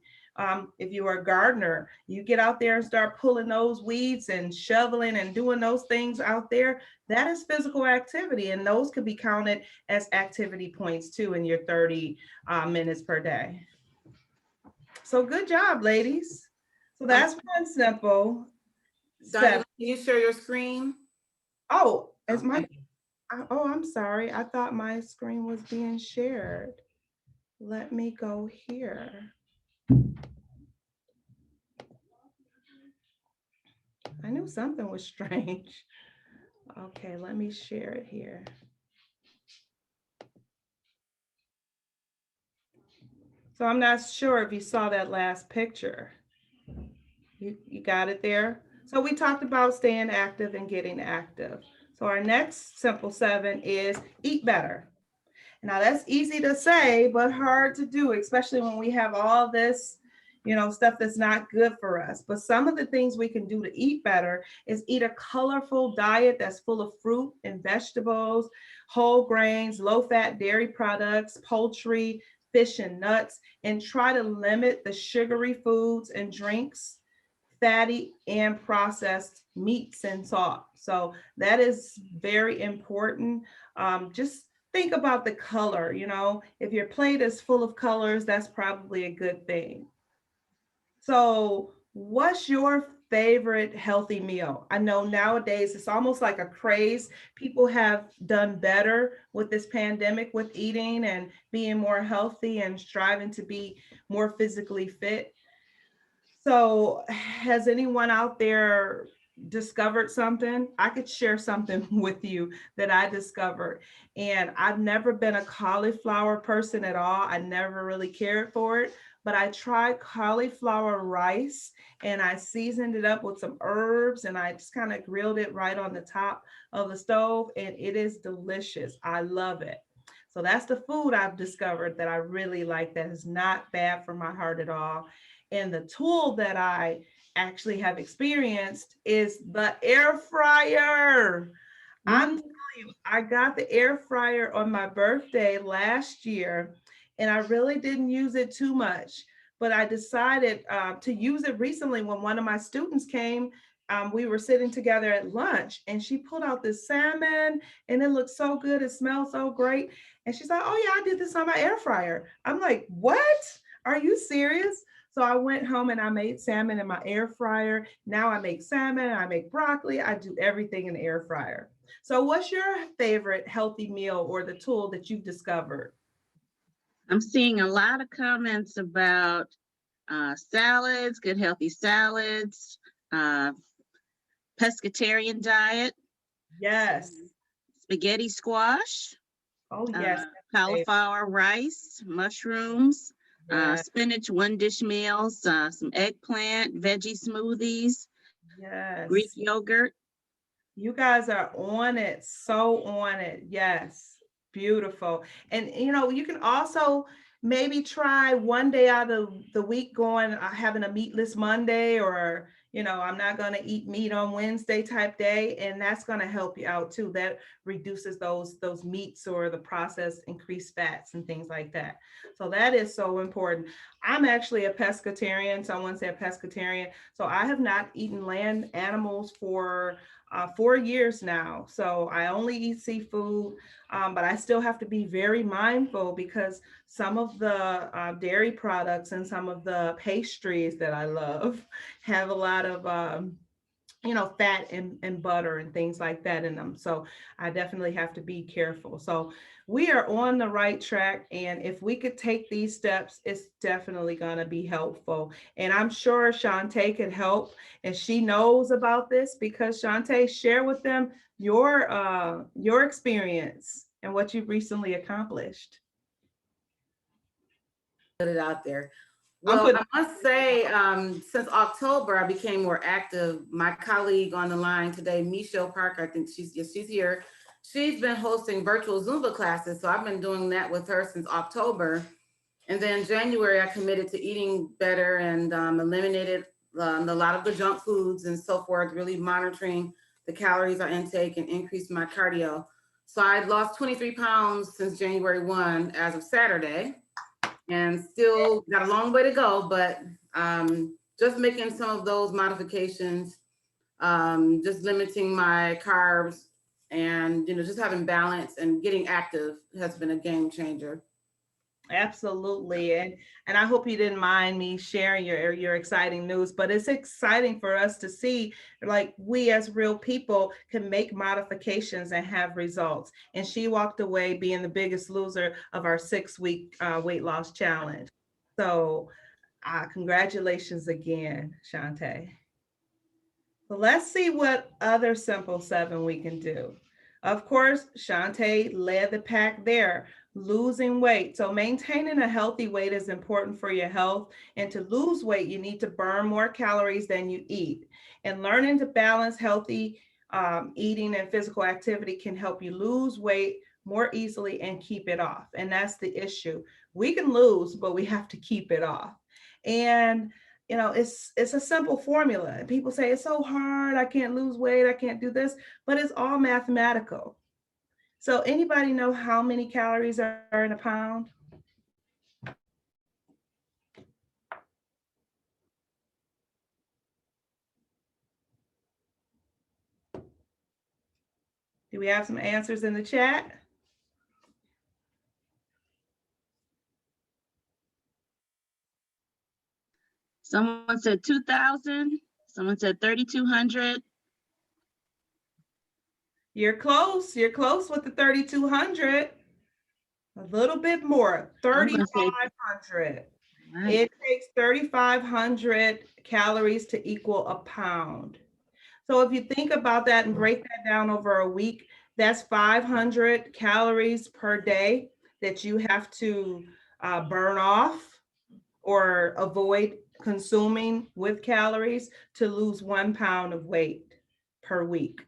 Speaker 3: If you are a gardener, you get out there and start pulling those weeds and shoveling and doing those things out there. That is physical activity, and those could be counted as activity points too in your 30 minutes per day. So good job, ladies. So that's one simple
Speaker 1: Donulae,
Speaker 3: step.
Speaker 1: can you share your screen?
Speaker 3: Oh, is my,
Speaker 1: Thank you.
Speaker 3: oh, I'm sorry. I thought my screen was being shared. Let me go here. I knew something was strange. Okay, let me share it here. So I'm not sure if you saw that last picture. You got it there? So we talked about staying active and getting active. So our next simple 7 is eat better. Now that's easy to say, but hard to do, especially when we have all this, stuff that's not good for us. But some of the things we can do to eat better is eat a colorful diet that's full of fruit and vegetables, whole grains, low-fat dairy products, poultry, fish and nuts, and try to limit the sugary foods and drinks, fatty and processed meats and salt. So that is very important. Just think about the color, if your plate is full of colors, that's probably a good thing. So what's your favorite healthy meal? I know nowadays it's almost like a craze. People have done better with this pandemic with eating and being more healthy and striving to be more physically fit. So has anyone out there discovered something? I could share something with you that I discovered. And I've never been a cauliflower person at all. I never really cared for it, but I tried cauliflower rice and I seasoned it up with some herbs and I just kind of grilled it right on the top of the stove, and it is delicious. I love it. So that's the food I've discovered that I really like, that is not bad for my heart at all. And the tool that I actually have experienced is the air fryer. I'm telling you, I got the air fryer on my birthday last year, and I really didn't use it too much. But I decided to use it recently when one of my students came. We were sitting together at lunch, and she pulled out this salmon, and it looked so good. It smelled so great. And she's like, "Oh, yeah, I did this on my air fryer." I'm like, "What? Are you serious?" So I went home and I made salmon in my air fryer. Now I make salmon, I make broccoli, I do everything in the air fryer. So what's your favorite healthy meal or the tool that you've discovered?
Speaker 4: I'm seeing a lot of comments about salads, good healthy salads, uh, pescatarian diet,
Speaker 3: Yes.
Speaker 4: spaghetti squash,
Speaker 3: Oh, yes.
Speaker 4: cauliflower rice, mushrooms,
Speaker 3: Yes.
Speaker 4: spinach one dish meals, some eggplant, veggie smoothies, Greek
Speaker 3: Yes.
Speaker 4: yogurt.
Speaker 3: You guys are on it, so on it. Yes, beautiful. And you can also maybe try one day out of the week going having a meatless Monday, or I'm not going to eat meat on Wednesday type day, and that's going to help you out too. That reduces those meats or the processed increased fats and things like that. So that is so important. I'm actually a pescatarian. Someone said pescatarian. So I have not eaten land animals for 4 years now. So I only eat seafood, but I still have to be very mindful because some of the dairy products and some of the pastries that I love have a lot of fat and butter and things like that in them. So I definitely have to be careful. So we are on the right track. And if we could take these steps, it's definitely going to be helpful. And I'm sure Shantae could help. And she knows about this because Shantae, share with them your experience and what you've recently accomplished.
Speaker 1: Put it out there. Well, I must say, since October, I became more active. My colleague on the line today, Michelle Park, I think she's here. She's been hosting virtual Zumba classes. So I've been doing that with her since October. And then January, I committed to eating better and eliminated a lot of the junk foods and so forth, really monitoring the calories I intake and increased my cardio. So I lost 23 pounds since January 1 as of Saturday. And still got a long way to go, but just making some of those modifications, just limiting my carbs and, just having balance and getting active has been a game changer.
Speaker 3: Absolutely. And I hope you didn't mind me sharing your exciting news, but it's exciting for us to see, like, we as real people can make modifications and have results. And she walked away being the biggest loser of our 6-week weight loss challenge. So congratulations again, Shantae. So let's see what other simple 7 we can do. Of course, Shantae led the pack there, losing weight. So maintaining a healthy weight is important for your health. And to lose weight, you need to burn more calories than you eat. And learning to balance healthy eating and physical activity can help you lose weight more easily and keep it off. And that's the issue. We can lose, but we have to keep it off. And it's a simple formula. And people say it's so hard, I can't lose weight, I can't do this, but it's all mathematical. So anybody know how many calories are in a pound? Do we have some answers in the chat?
Speaker 4: Someone said 2,000. Someone said 3,200.
Speaker 3: You're close. You're close with the 3,200. A little bit more, 3,500. Right. It takes 3,500 calories to equal a pound. So if you think about that and break that down over a week, that's 500 calories per day that you have to burn off or avoid consuming with calories to lose 1 pound of weight per week.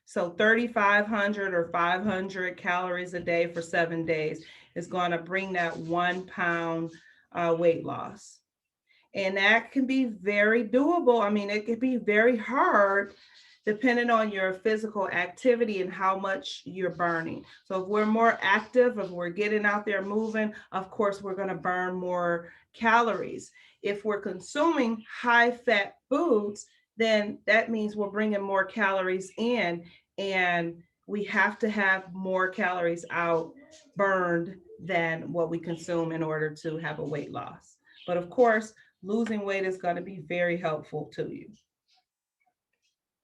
Speaker 3: So 3,500 or 500 calories a day for 7 days is going to bring that 1 pound weight loss. And that can be very doable. I mean, it can be very hard depending on your physical activity and how much you're burning. So if we're more active, if we're getting out there moving, of course, we're going to burn more calories. If we're consuming high fat foods, then that means we're bringing more calories in, and we have to have more calories out burned than what we consume in order to have a weight loss. But of course, losing weight is going to be very helpful to you.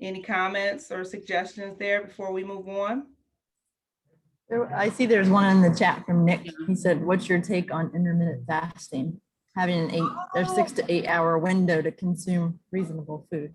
Speaker 3: Any comments or suggestions there before we move on?
Speaker 2: I see there's one in the chat from Nick. He said, what's your take on intermittent fasting? Having a 6 to 8 hour window to consume reasonable food.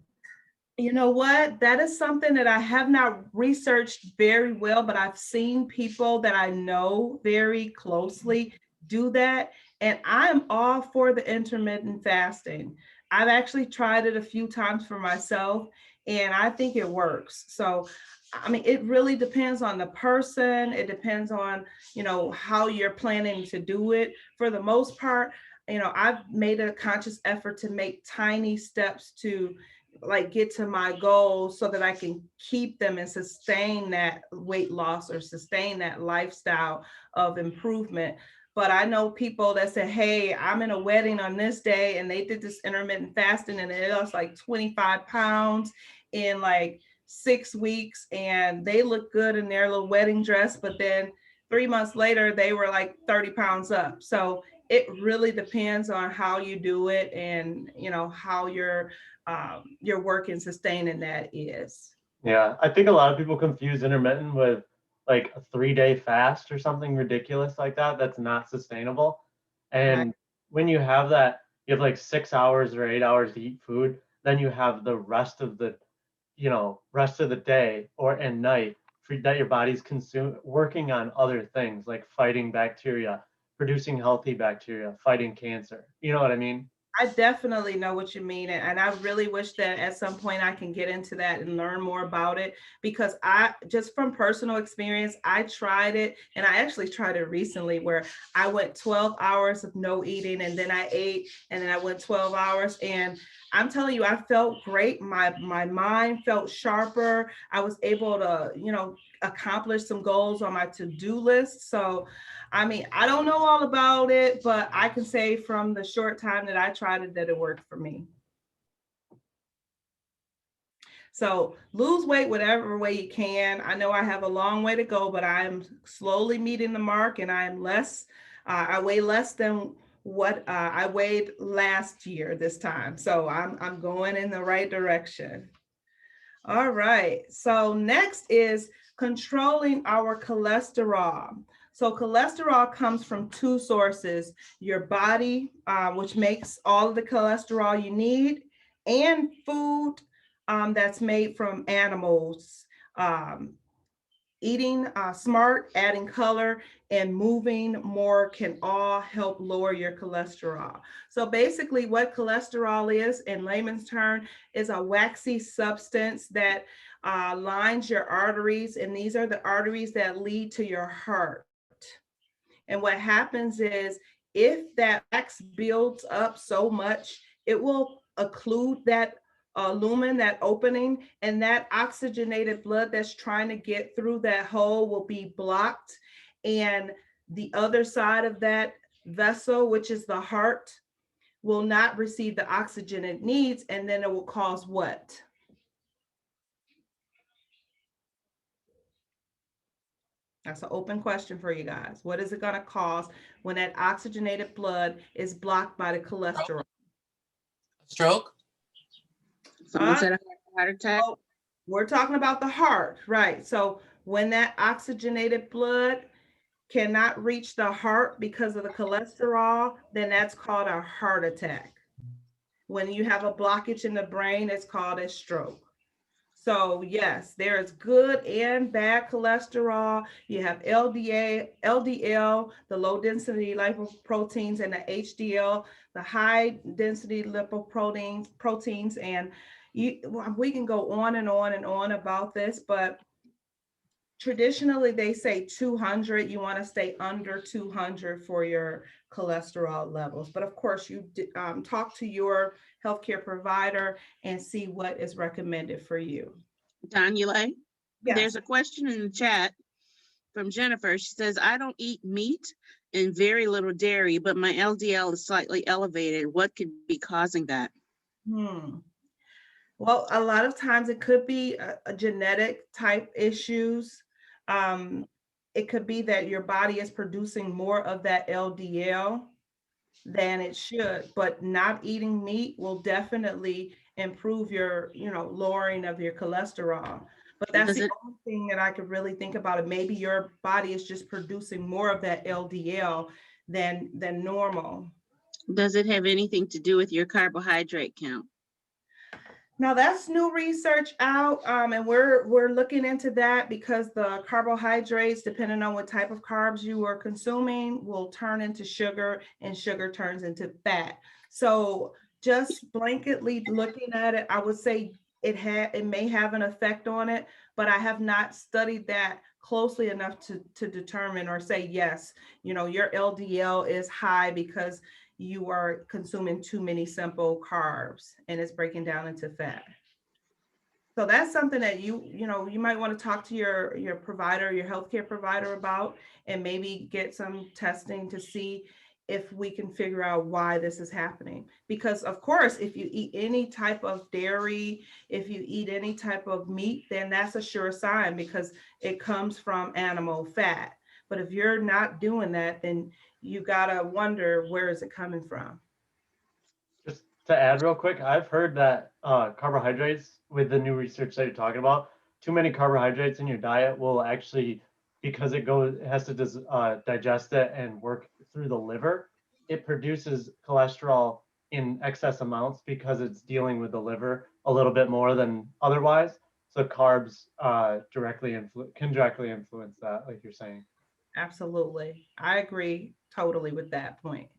Speaker 3: You know what? That is something that I have not researched very well, but I've seen people that I know very closely do that. And I'm all for the intermittent fasting. I've actually tried it a few times for myself, and I think it works. So, I mean, it really depends on the person. It depends on, how you're planning to do it. For the most part, I've made a conscious effort to make tiny steps to like get to my goals so that I can keep them and sustain that weight loss or sustain that lifestyle of improvement. But I know people that say, hey, I'm in a wedding on this day and they did this intermittent fasting and they lost like 25 pounds in like 6 weeks and they look good in their little wedding dress, but then 3 months later they were like 30 pounds up. So it really depends on how you do it and how your work and sustaining that is.
Speaker 13: Yeah, I think a lot of people confuse intermittent with like a 3-day fast or something ridiculous like that. That's not sustainable. And when you have that, you have like 6 hours or 8 hours to eat food, then you have the rest of the, rest of the day and night that your body's working on other things like fighting bacteria, producing healthy bacteria, fighting cancer. You know what I mean?
Speaker 3: I definitely know what you mean. And I really wish that at some point I can get into that and learn more about it, because I just from personal experience, I tried it, and I actually tried it recently where I went 12 hours of no eating and then I ate and then I went 12 hours. And I'm telling you, I felt great. My mind felt sharper. I was able to, accomplish some goals on my to-do list. So I mean, I don't know all about it, but I can say from the short time that I tried it, that it worked for me. So lose weight whatever way you can. I know I have a long way to go, but I'm slowly meeting the mark, and I weigh less than what I weighed last year this time. So I'm going in the right direction. All right. So next is controlling our cholesterol. So cholesterol comes from two sources: your body, which makes all of the cholesterol you need, and food that's made from animals. Eating smart, adding color, and moving more can all help lower your cholesterol. So basically what cholesterol is in layman's term is a waxy substance that lines your arteries, and these are the arteries that lead to your heart. And what happens is if that wax builds up so much, it will occlude that lumen, that opening, and that oxygenated blood that's trying to get through that hole will be blocked. And the other side of that vessel, which is the heart, will not receive the oxygen it needs. And then it will cause what? That's an open question for you guys. What is it going to cause when that oxygenated blood is blocked by the cholesterol?
Speaker 5: Stroke?
Speaker 4: Someone said a heart attack.
Speaker 3: Oh, we're talking about the heart, right? So when that oxygenated blood cannot reach the heart because of the cholesterol, then that's called a heart attack. When you have a blockage in the brain, it's called a stroke. So yes, there is good and bad cholesterol. You have LDL, the low density lipoproteins, and the HDL, the high density lipoproteins. And we can go on and on and on about this, but traditionally they say 200. You want to stay under 200 for your cholesterol levels. But of course, you talk to your healthcare provider and see what is recommended for you.
Speaker 4: Donulae,
Speaker 3: Yes.
Speaker 4: There's a question in the chat from Jennifer. She says, I don't eat meat and very little dairy, but my LDL is slightly elevated. What could be causing that?
Speaker 3: Well, a lot of times it could be a genetic type issues. It could be that your body is producing more of that LDL than it should, but not eating meat will definitely improve your, lowering of your cholesterol. But that's the only thing that I could really think about it. Maybe your body is just producing more of that LDL than normal.
Speaker 4: Does it have anything to do with your carbohydrate count?
Speaker 3: Now that's new research out, and we're looking into that, because the carbohydrates, depending on what type of carbs you are consuming, will turn into sugar, and sugar turns into fat. So just blanketly looking at it, I would say it may have an effect on it, but I have not studied that closely enough to determine or say, yes, your LDL is high because you are consuming too many simple carbs and it's breaking down into fat. So that's something that you might want to talk to your provider, your healthcare provider about, and maybe get some testing to see if we can figure out why this is happening. Because of course, if you eat any type of dairy, if you eat any type of meat, then that's a sure sign because it comes from animal fat. But if you're not doing that, then you gotta wonder, where is it coming from?
Speaker 13: Just to add real quick, I've heard that carbohydrates, with the new research that you're talking about, too many carbohydrates in your diet will actually, because it has to digest it and work through the liver, it produces cholesterol in excess amounts because it's dealing with the liver a little bit more than otherwise. So carbs can directly influence that, like you're saying.
Speaker 3: Absolutely. I agree totally with that point.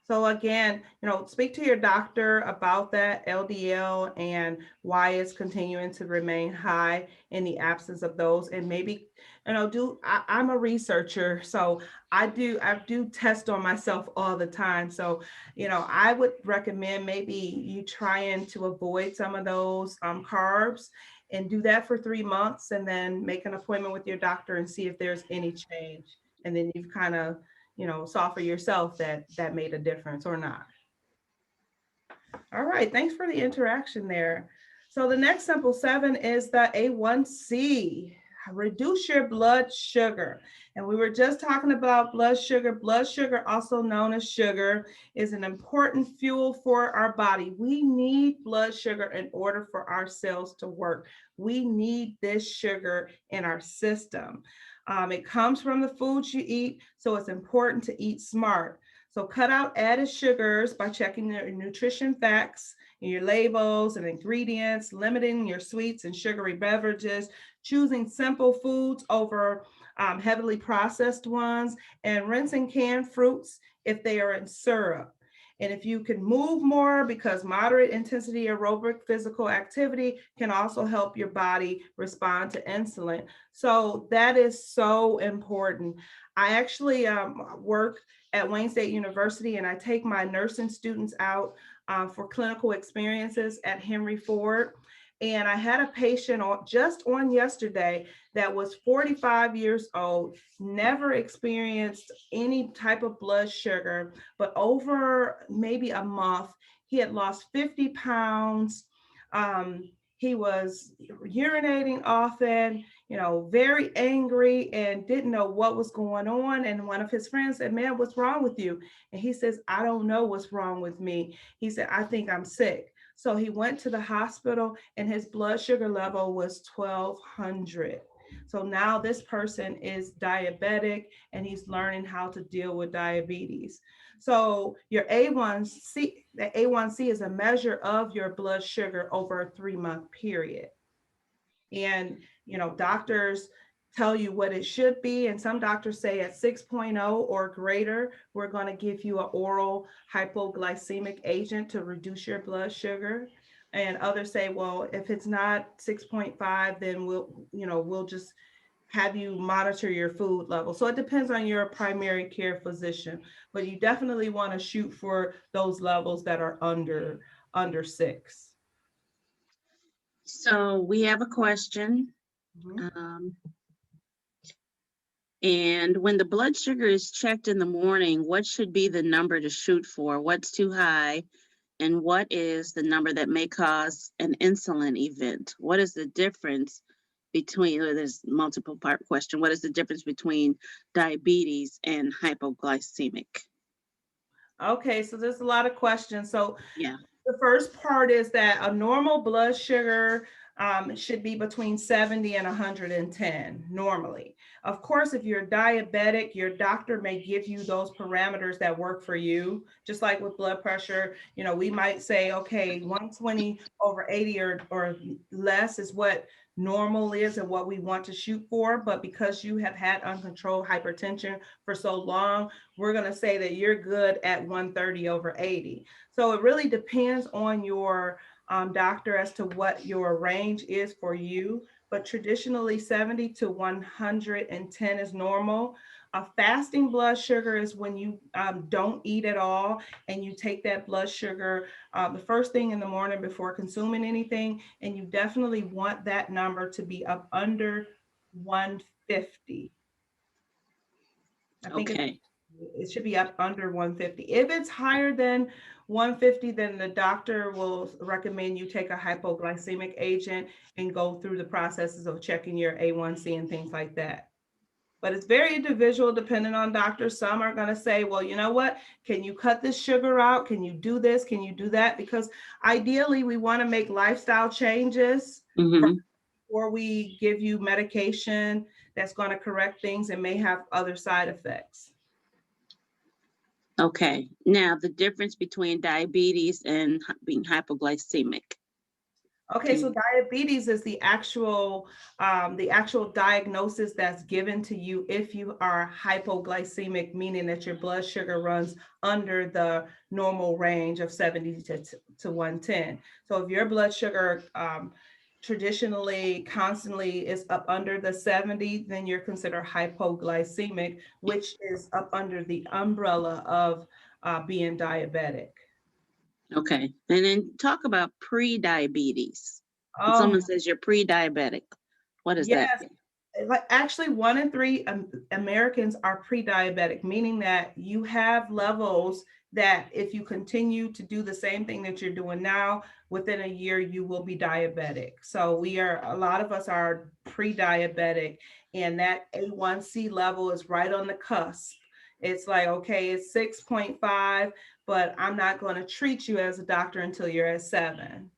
Speaker 3: So again, speak to your doctor about that LDL and why it's continuing to remain high in the absence of those. And maybe, I'm a researcher, so I do test on myself all the time. So, I would recommend maybe you trying to avoid some of those carbs and do that for 3 months and then make an appointment with your doctor and see if there's any change. And then you've kind of saw for yourself that made a difference or not. All right, thanks for the interaction there. So the next simple 7 is the A1C, reduce your blood sugar. And we were just talking about blood sugar. Blood sugar, also known as sugar, is an important fuel for our body. We need blood sugar in order for our cells to work. We need this sugar in our system. It comes from the foods you eat, so it's important to eat smart. So cut out added sugars by checking your nutrition facts, your labels and ingredients, limiting your sweets and sugary beverages, choosing simple foods over heavily processed ones, and rinsing canned fruits if they are in syrup. And if you can move more, because moderate intensity aerobic physical activity can also help your body respond to insulin. So that is so important. I actually work at Wayne State University, and I take my nursing students out for clinical experiences at Henry Ford. And I had a patient just on yesterday that was 45 years old, never experienced any type of blood sugar, but over maybe a month, he had lost 50 pounds. He was urinating often, very angry, and didn't know what was going on. And one of his friends said, "Man, what's wrong with you?" And he says, "I don't know what's wrong with me." He said, "I think I'm sick." So he went to the hospital and his blood sugar level was 1200. So now this person is diabetic and he's learning how to deal with diabetes. So your A1C, the A1C is a measure of your blood sugar over a 3-month period. And, doctors tell you what it should be. And some doctors say at 6.0 or greater, we're going to give you an oral hypoglycemic agent to reduce your blood sugar. And others say, well, if it's not 6.5, then we'll just have you monitor your food level. So it depends on your primary care physician, but you definitely want to shoot for those levels that are under 6.
Speaker 4: So we have a question. And when the blood sugar is checked in the morning, what should be the number to shoot for? What's too high? And what is the number that may cause an insulin event? What is the difference between, there's multiple part question, what is the difference between diabetes and hypoglycemic?
Speaker 3: Okay, so there's a lot of questions. So
Speaker 4: yeah,
Speaker 3: the first part is that a normal blood sugar should be between 70 and 110 normally. Of course, if you're diabetic, your doctor may give you those parameters that work for you. Just like with blood pressure, you know, we might say, okay, 120/80 or less is what normal is and what we want to shoot for. But because you have had uncontrolled hypertension for so long, we're going to say that you're good at 130/80. So it really depends on your doctor as to what your range is for you. But traditionally 70 to 110 is normal. A fasting blood sugar is when you don't eat at all and you take that blood sugar the first thing in the morning before consuming anything. And you definitely want that number to be up under 150. I think it should be up under 150. If it's higher than 150, then the doctor will recommend you take a hypoglycemic agent and go through the processes of checking your A1C and things like that. But it's very individual depending on doctors. Some are going to say, well, you know what? Can you cut this sugar out? Can you do this? Can you do that? Because ideally, we want to make lifestyle changes before we give you medication that's going to correct things and may have other side effects.
Speaker 4: Okay. Now, the difference between diabetes and being hypoglycemic.
Speaker 3: Okay, so diabetes is the actual diagnosis that's given to you if you are hypoglycemic, meaning that your blood sugar runs under the normal range of 70 to 110. So if your blood sugar traditionally constantly is up under the 70, then you're considered hypoglycemic, which is up under the umbrella of being diabetic.
Speaker 4: Okay. And then talk about pre-diabetes. When
Speaker 3: Oh,
Speaker 4: someone says you're pre-diabetic, what is that?
Speaker 3: yes. Like actually 1 in 3 Americans are pre-diabetic, meaning that you have levels that if you continue to do the same thing that you're doing now, within a year, you will be diabetic. So a lot of us are pre-diabetic, and that A1C level is right on the cusp. It's like, okay, it's 6.5, but I'm not going to treat you as a doctor until you're at 7.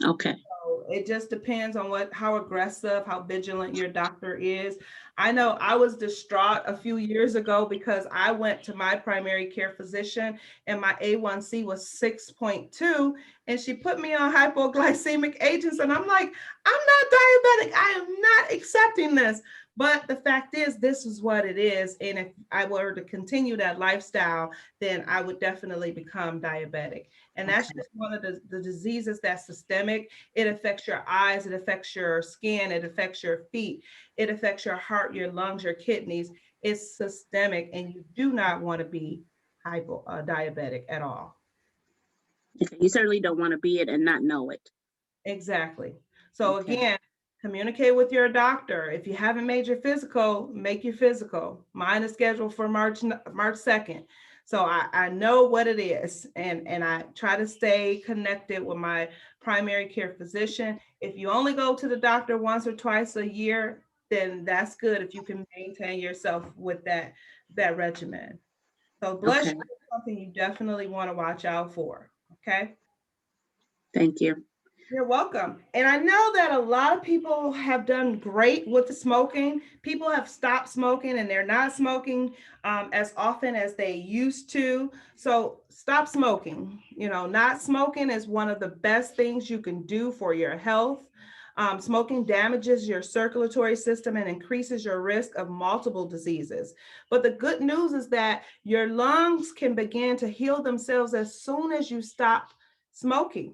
Speaker 4: Okay.
Speaker 3: So it just depends on how aggressive, how vigilant your doctor is. I know I was distraught a few years ago because I went to my primary care physician and my A1C was 6.2 and she put me on hypoglycemic agents. And I'm like, I'm not diabetic. I am not accepting this. But the fact is, this is what it is. And if I were to continue that lifestyle, then I would definitely become diabetic. And that's just one of the diseases that's systemic. It affects your eyes, it affects your skin, it affects your feet, it affects your heart, your lungs, your kidneys. It's systemic, and you do not want to be diabetic at all.
Speaker 4: Okay. You certainly don't want to be it and not know it.
Speaker 3: Exactly. So again, communicate with your doctor. If you haven't made your physical, make your physical. Mine is scheduled for March 2nd. So I know what it is, and I try to stay connected with my primary care physician. If you only go to the doctor once or twice a year, then that's good if you can maintain yourself with that regimen. So blood sugar is something you definitely want to watch out for, okay?
Speaker 4: Thank you.
Speaker 3: You're welcome. And I know that a lot of people have done great with the smoking. People have stopped smoking and they're not smoking as often as they used to. So stop smoking. You know, not smoking is one of the best things you can do for your health. Smoking damages your circulatory system and increases your risk of multiple diseases. But the good news is that your lungs can begin to heal themselves as soon as you stop smoking.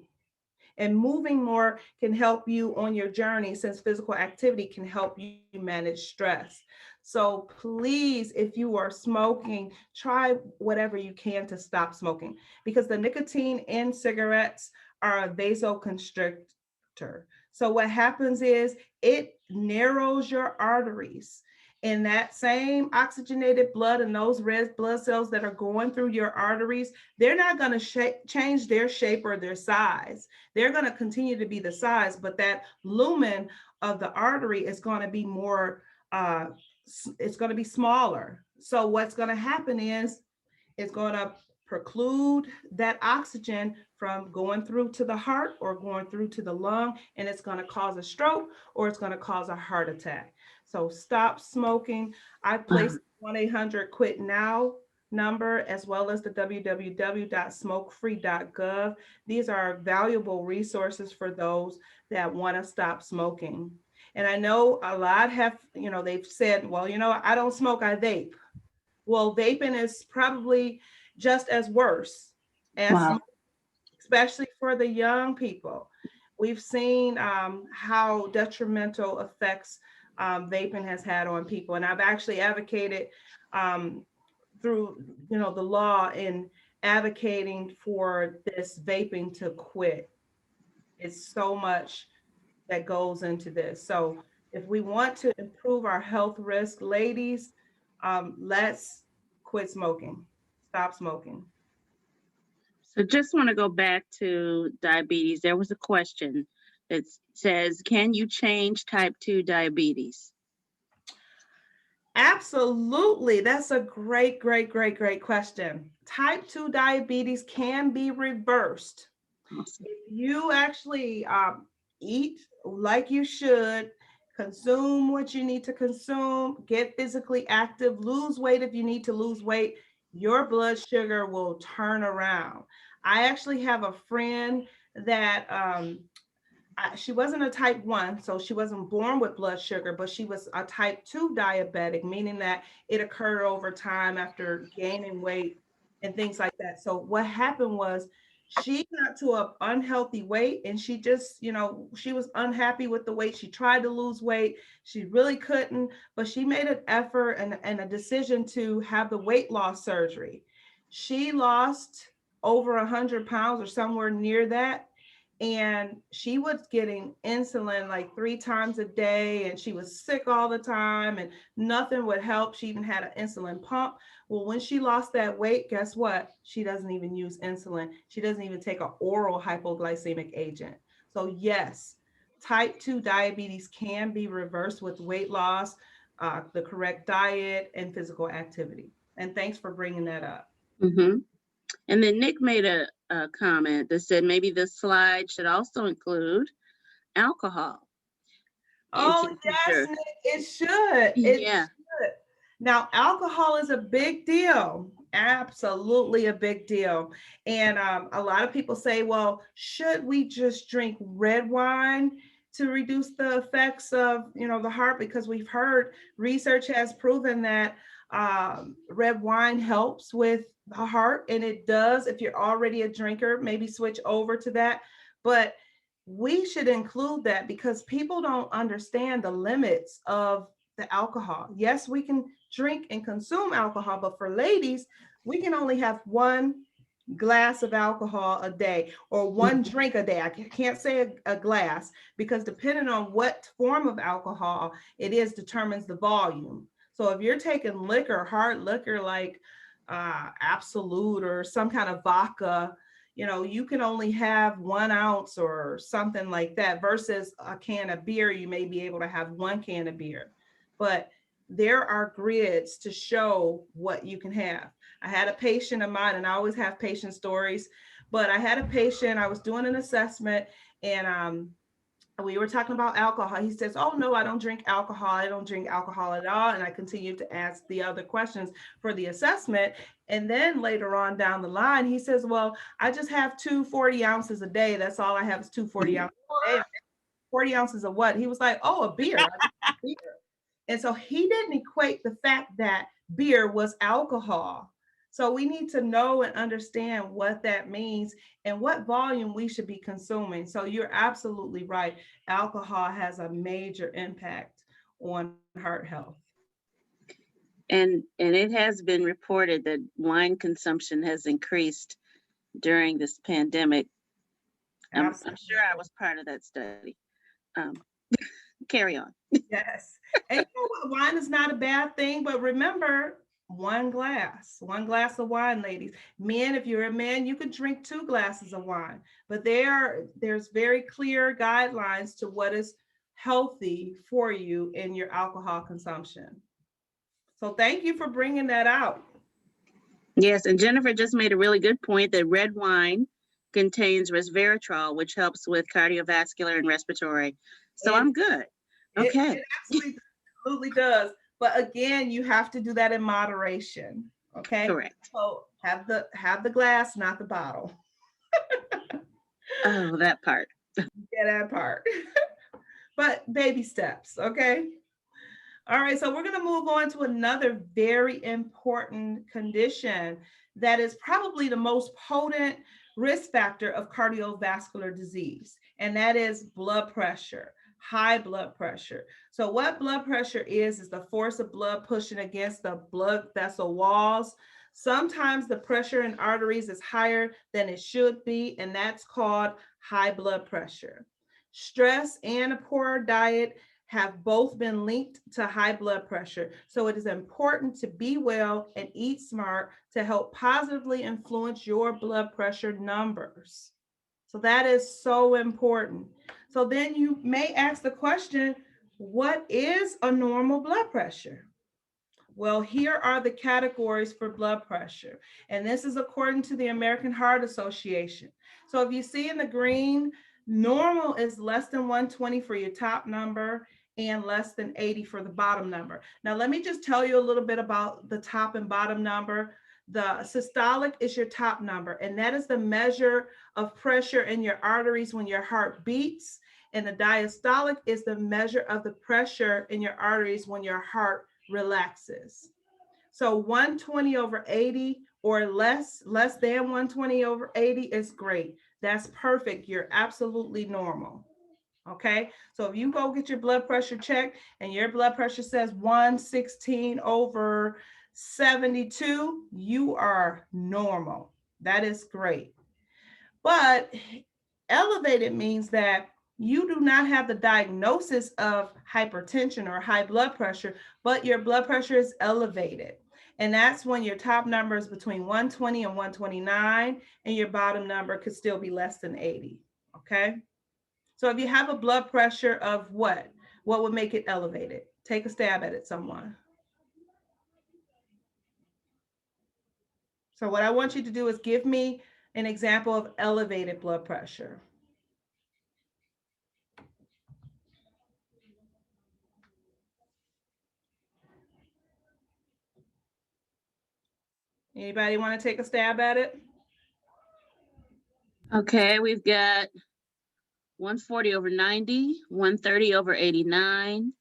Speaker 3: And moving more can help you on your journey, since physical activity can help you manage stress. So please, if you are smoking, try whatever you can to stop smoking, because the nicotine in cigarettes are a vasoconstrictor. So what happens is it narrows your arteries. And that same oxygenated blood and those red blood cells that are going through your arteries, they're not going to change their shape or their size. They're going to continue to be the size, but that lumen of the artery is going to be more, it's going to be smaller. So what's going to happen is it's going to preclude that oxygen from going through to the heart or going through to the lung, and it's going to cause a stroke or it's going to cause a heart attack. So stop smoking. I placed 1-800-QUIT-NOW number, as well as the www.smokefree.gov. These are valuable resources for those that want to stop smoking. And I know a lot have, they've said, well, I don't smoke, I vape. Well, vaping is probably just as worse as smoking, especially for the young people. We've seen how detrimental effects vaping has had on people. And I've actually advocated through the law in advocating for this vaping to quit. It's so much that goes into this. So if we want to improve our health risk, ladies, let's quit smoking, stop smoking.
Speaker 4: So just want to go back to diabetes. There was a question that says, can you change type 2 diabetes?
Speaker 3: Absolutely. That's a great question. Type 2 diabetes can be reversed.
Speaker 4: Awesome.
Speaker 3: If you actually eat like you should, consume what you need to consume, get physically active, lose weight if you need to lose weight, your blood sugar will turn around. I actually have a friend that she wasn't a type 1, so she wasn't born with blood sugar, but she was a type 2 diabetic, meaning that it occurred over time after gaining weight and things like that. So what happened was she got to an unhealthy weight, and she just, she was unhappy with the weight. She tried to lose weight. She really couldn't, but she made an effort and a decision to have the weight loss surgery. She lost over 100 pounds or somewhere near that. And she was getting insulin like 3 times a day, and she was sick all the time and nothing would help. She even had an insulin pump. Well, when she lost that weight, guess what? She doesn't even use insulin. She doesn't even take an oral hypoglycemic agent. So yes, type 2 diabetes can be reversed with weight loss, the correct diet, and physical activity. And thanks for bringing that up.
Speaker 4: Mm-hmm. And then Nick made a comment that said maybe this slide should also include alcohol.
Speaker 3: Oh, yes, Nick, it should. It should. Now, alcohol is a big deal. Absolutely a big deal. And a lot of people say, well, should we just drink red wine to reduce the effects of, the heart? Because we've heard research has proven that red wine helps with the heart, and it does. If you're already a drinker, maybe switch over to that. But we should include that because people don't understand the limits of the alcohol. Yes, we can drink and consume alcohol, but for ladies, we can only have 1 glass of alcohol a day or 1 drink a day. I can't say a glass because depending on what form of alcohol it is determines the volume. So if you're taking liquor, hard liquor like Absolute or some kind of vodka, you can only have 1 ounce or something like that versus a can of beer. You may be able to have 1 can of beer, but there are grids to show what you can have. I had a patient of mine, and I always have patient stories, but I had a patient, I was doing an assessment, and we were talking about alcohol. He says, oh no, I don't drink alcohol. I don't drink alcohol at all. And I continued to ask the other questions for the assessment. And then later on down the line, he says, well, I just have 2 40 ounces a day. That's all I have is 2 40 ounces a day. 40 ounces of what? He was like, oh, a beer. Beer. And so he didn't equate the fact that beer was alcohol. So we need to know and understand what that means and what volume we should be consuming. So you're absolutely right. Alcohol has a major impact on heart health.
Speaker 4: And it has been reported that wine consumption has increased during this pandemic. I'm sure I was part of that study. Carry on.
Speaker 3: Yes. And wine is not a bad thing, but remember, 1 glass of wine, ladies. Men, if you're a man, you could drink 2 glasses of wine, but there's very clear guidelines to what is healthy for you in your alcohol consumption. So thank you for bringing that out.
Speaker 4: Yes, and Jennifer just made a really good point that red wine contains resveratrol, which helps with cardiovascular and respiratory. So I'm good. Okay.
Speaker 3: It absolutely does. But again, you have to do that in moderation. Okay.
Speaker 4: Correct.
Speaker 3: So have the glass, not the bottle.
Speaker 4: Oh, that part.
Speaker 3: Yeah, that part. But baby steps, okay? All right, so we're going to move on to another very important condition that is probably the most potent risk factor of cardiovascular disease, and that is blood pressure, high blood pressure. So what blood pressure is the force of blood pushing against the blood vessel walls. Sometimes the pressure in arteries is higher than it should be, and that's called high blood pressure. Stress and a poor diet have both been linked to high blood pressure. So it is important to be well and eat smart to help positively influence your blood pressure numbers. So that is so important. So then you may ask the question, what is a normal blood pressure? Well, here are the categories for blood pressure. And this is according to the American Heart Association. So if you see in the green, normal is less than 120 for your top number and less than 80 for the bottom number. Now, let me just tell you a little bit about the top and bottom number. The systolic is your top number, and that is the measure of pressure in your arteries when your heart beats. And the diastolic is the measure of the pressure in your arteries when your heart relaxes. So 120 over 80 or less than 120 over 80 is great. That's perfect. You're absolutely normal. Okay, so if you go get your blood pressure checked and your blood pressure says 116 over 72, you are normal. That is great. But elevated means that you do not have the diagnosis of hypertension or high blood pressure, but your blood pressure is elevated. And that's when your top number is between 120 and 129, and your bottom number could still be less than 80. Okay. So if you have a blood pressure of what would make it elevated? Take a stab at it, someone. So what I want you to do is give me an example of elevated blood pressure. Anybody want to take a stab at it?
Speaker 4: Okay, we've got 140 over 90, 130 over 89,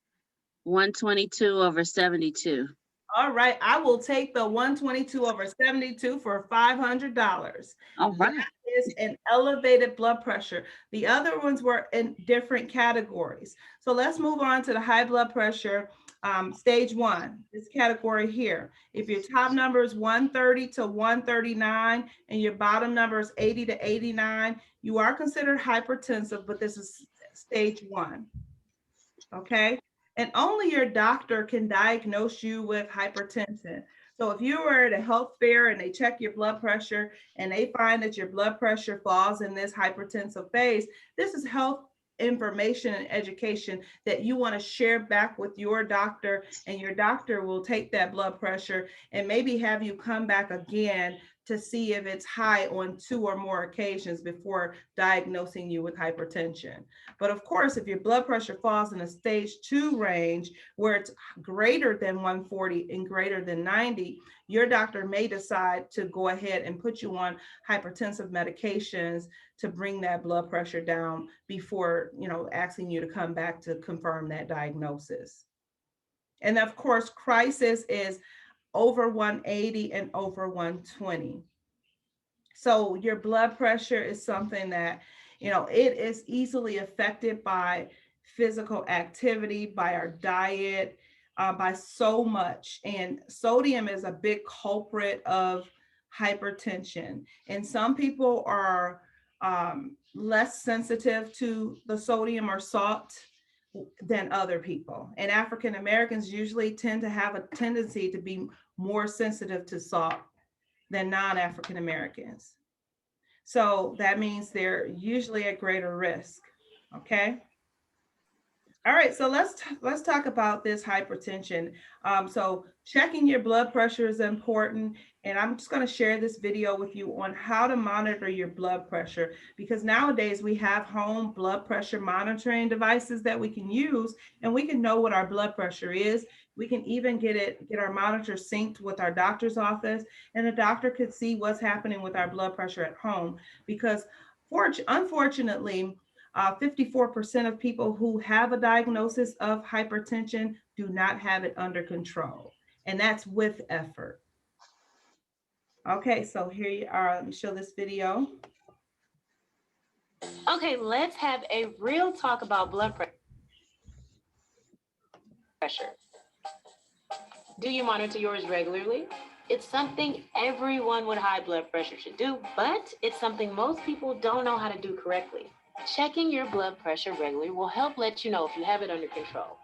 Speaker 4: 122 over 72.
Speaker 3: All right, I will take the 122 over 72 for $500.
Speaker 4: All right.
Speaker 3: That is an elevated blood pressure. The other ones were in different categories. So let's move on to the high blood pressure, stage 1, this category here. If your top number is 130 to 139 and your bottom number is 80 to 89, you are considered hypertensive, but this is stage 1. Okay. And only your doctor can diagnose you with hypertension. So if you were at a health fair and they check your blood pressure and they find that your blood pressure falls in this hypertensive phase, this is health information and education that you want to share back with your doctor, and your doctor will take that blood pressure and maybe have you come back again to see if it's high on 2 or more occasions before diagnosing you with hypertension. But of course, if your blood pressure falls in a stage 2 range where it's greater than 140 and greater than 90, your doctor may decide to go ahead and put you on hypertensive medications to bring that blood pressure down before, asking you to come back to confirm that diagnosis. And of course, crisis is over 180 and over 120. So your blood pressure is something that, it is easily affected by physical activity, by our diet, by so much. And sodium is a big culprit of hypertension. And some people are less sensitive to the sodium or salt than other people. And African Americans usually tend to have a tendency to be more sensitive to salt than non-African Americans. So that means they're usually at greater risk. Okay. All right, so let's talk about this hypertension. So checking your blood pressure is important, and I'm just going to share this video with you on how to monitor your blood pressure, because nowadays we have home blood pressure monitoring devices that we can use, and we can know what our blood pressure is. We can even get our monitor synced with our doctor's office, and the doctor could see what's happening with our blood pressure at home, because unfortunately, 54% of people who have a diagnosis of hypertension do not have it under control, and that's with effort. Okay, so here you are. Let me show this video.
Speaker 12: Okay, let's have a real talk about blood pressure. Do you monitor yours regularly? It's something everyone with high blood pressure should do, but it's something most people don't know how to do correctly. Checking your blood pressure regularly will help let you know if you have it under control.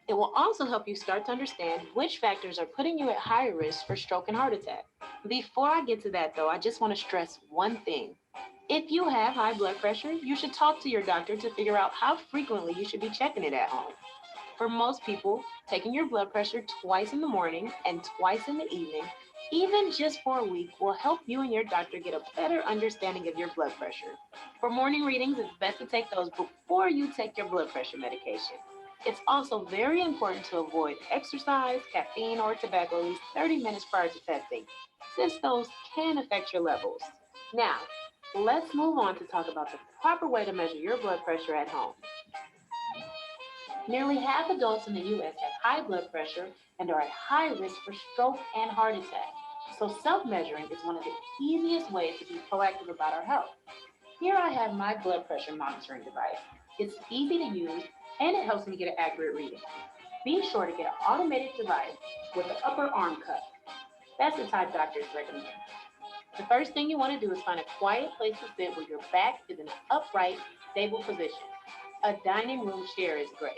Speaker 12: It will also help you start to understand which factors are putting you at higher risk for stroke and heart attack. Before I get to that though, I just want to stress one thing. If you have high blood pressure, you should talk to your doctor to figure out how frequently you should be checking it at home. For most people, taking your blood pressure twice in the morning and twice in the evening, even just for a week, will help you and your doctor get a better understanding of your blood pressure. For morning readings, it's best to take those before you take your blood pressure medication. It's also very important to avoid exercise, caffeine, or tobacco at least 30 minutes prior to testing, since those can affect your levels. Now, let's move on to talk about the proper way to measure your blood pressure at home. Nearly half adults in the U.S. have high blood pressure and are at high risk for stroke and heart attack. So self-measuring is one of the easiest ways to be proactive about our health. Here I have my blood pressure monitoring device. It's easy to use and it helps me get an accurate reading. Be sure to get an automated device with an upper arm cuff. That's the type doctors recommend. The first thing you want to do is find a quiet place to sit where your back is in an upright, stable position. A dining room chair is great.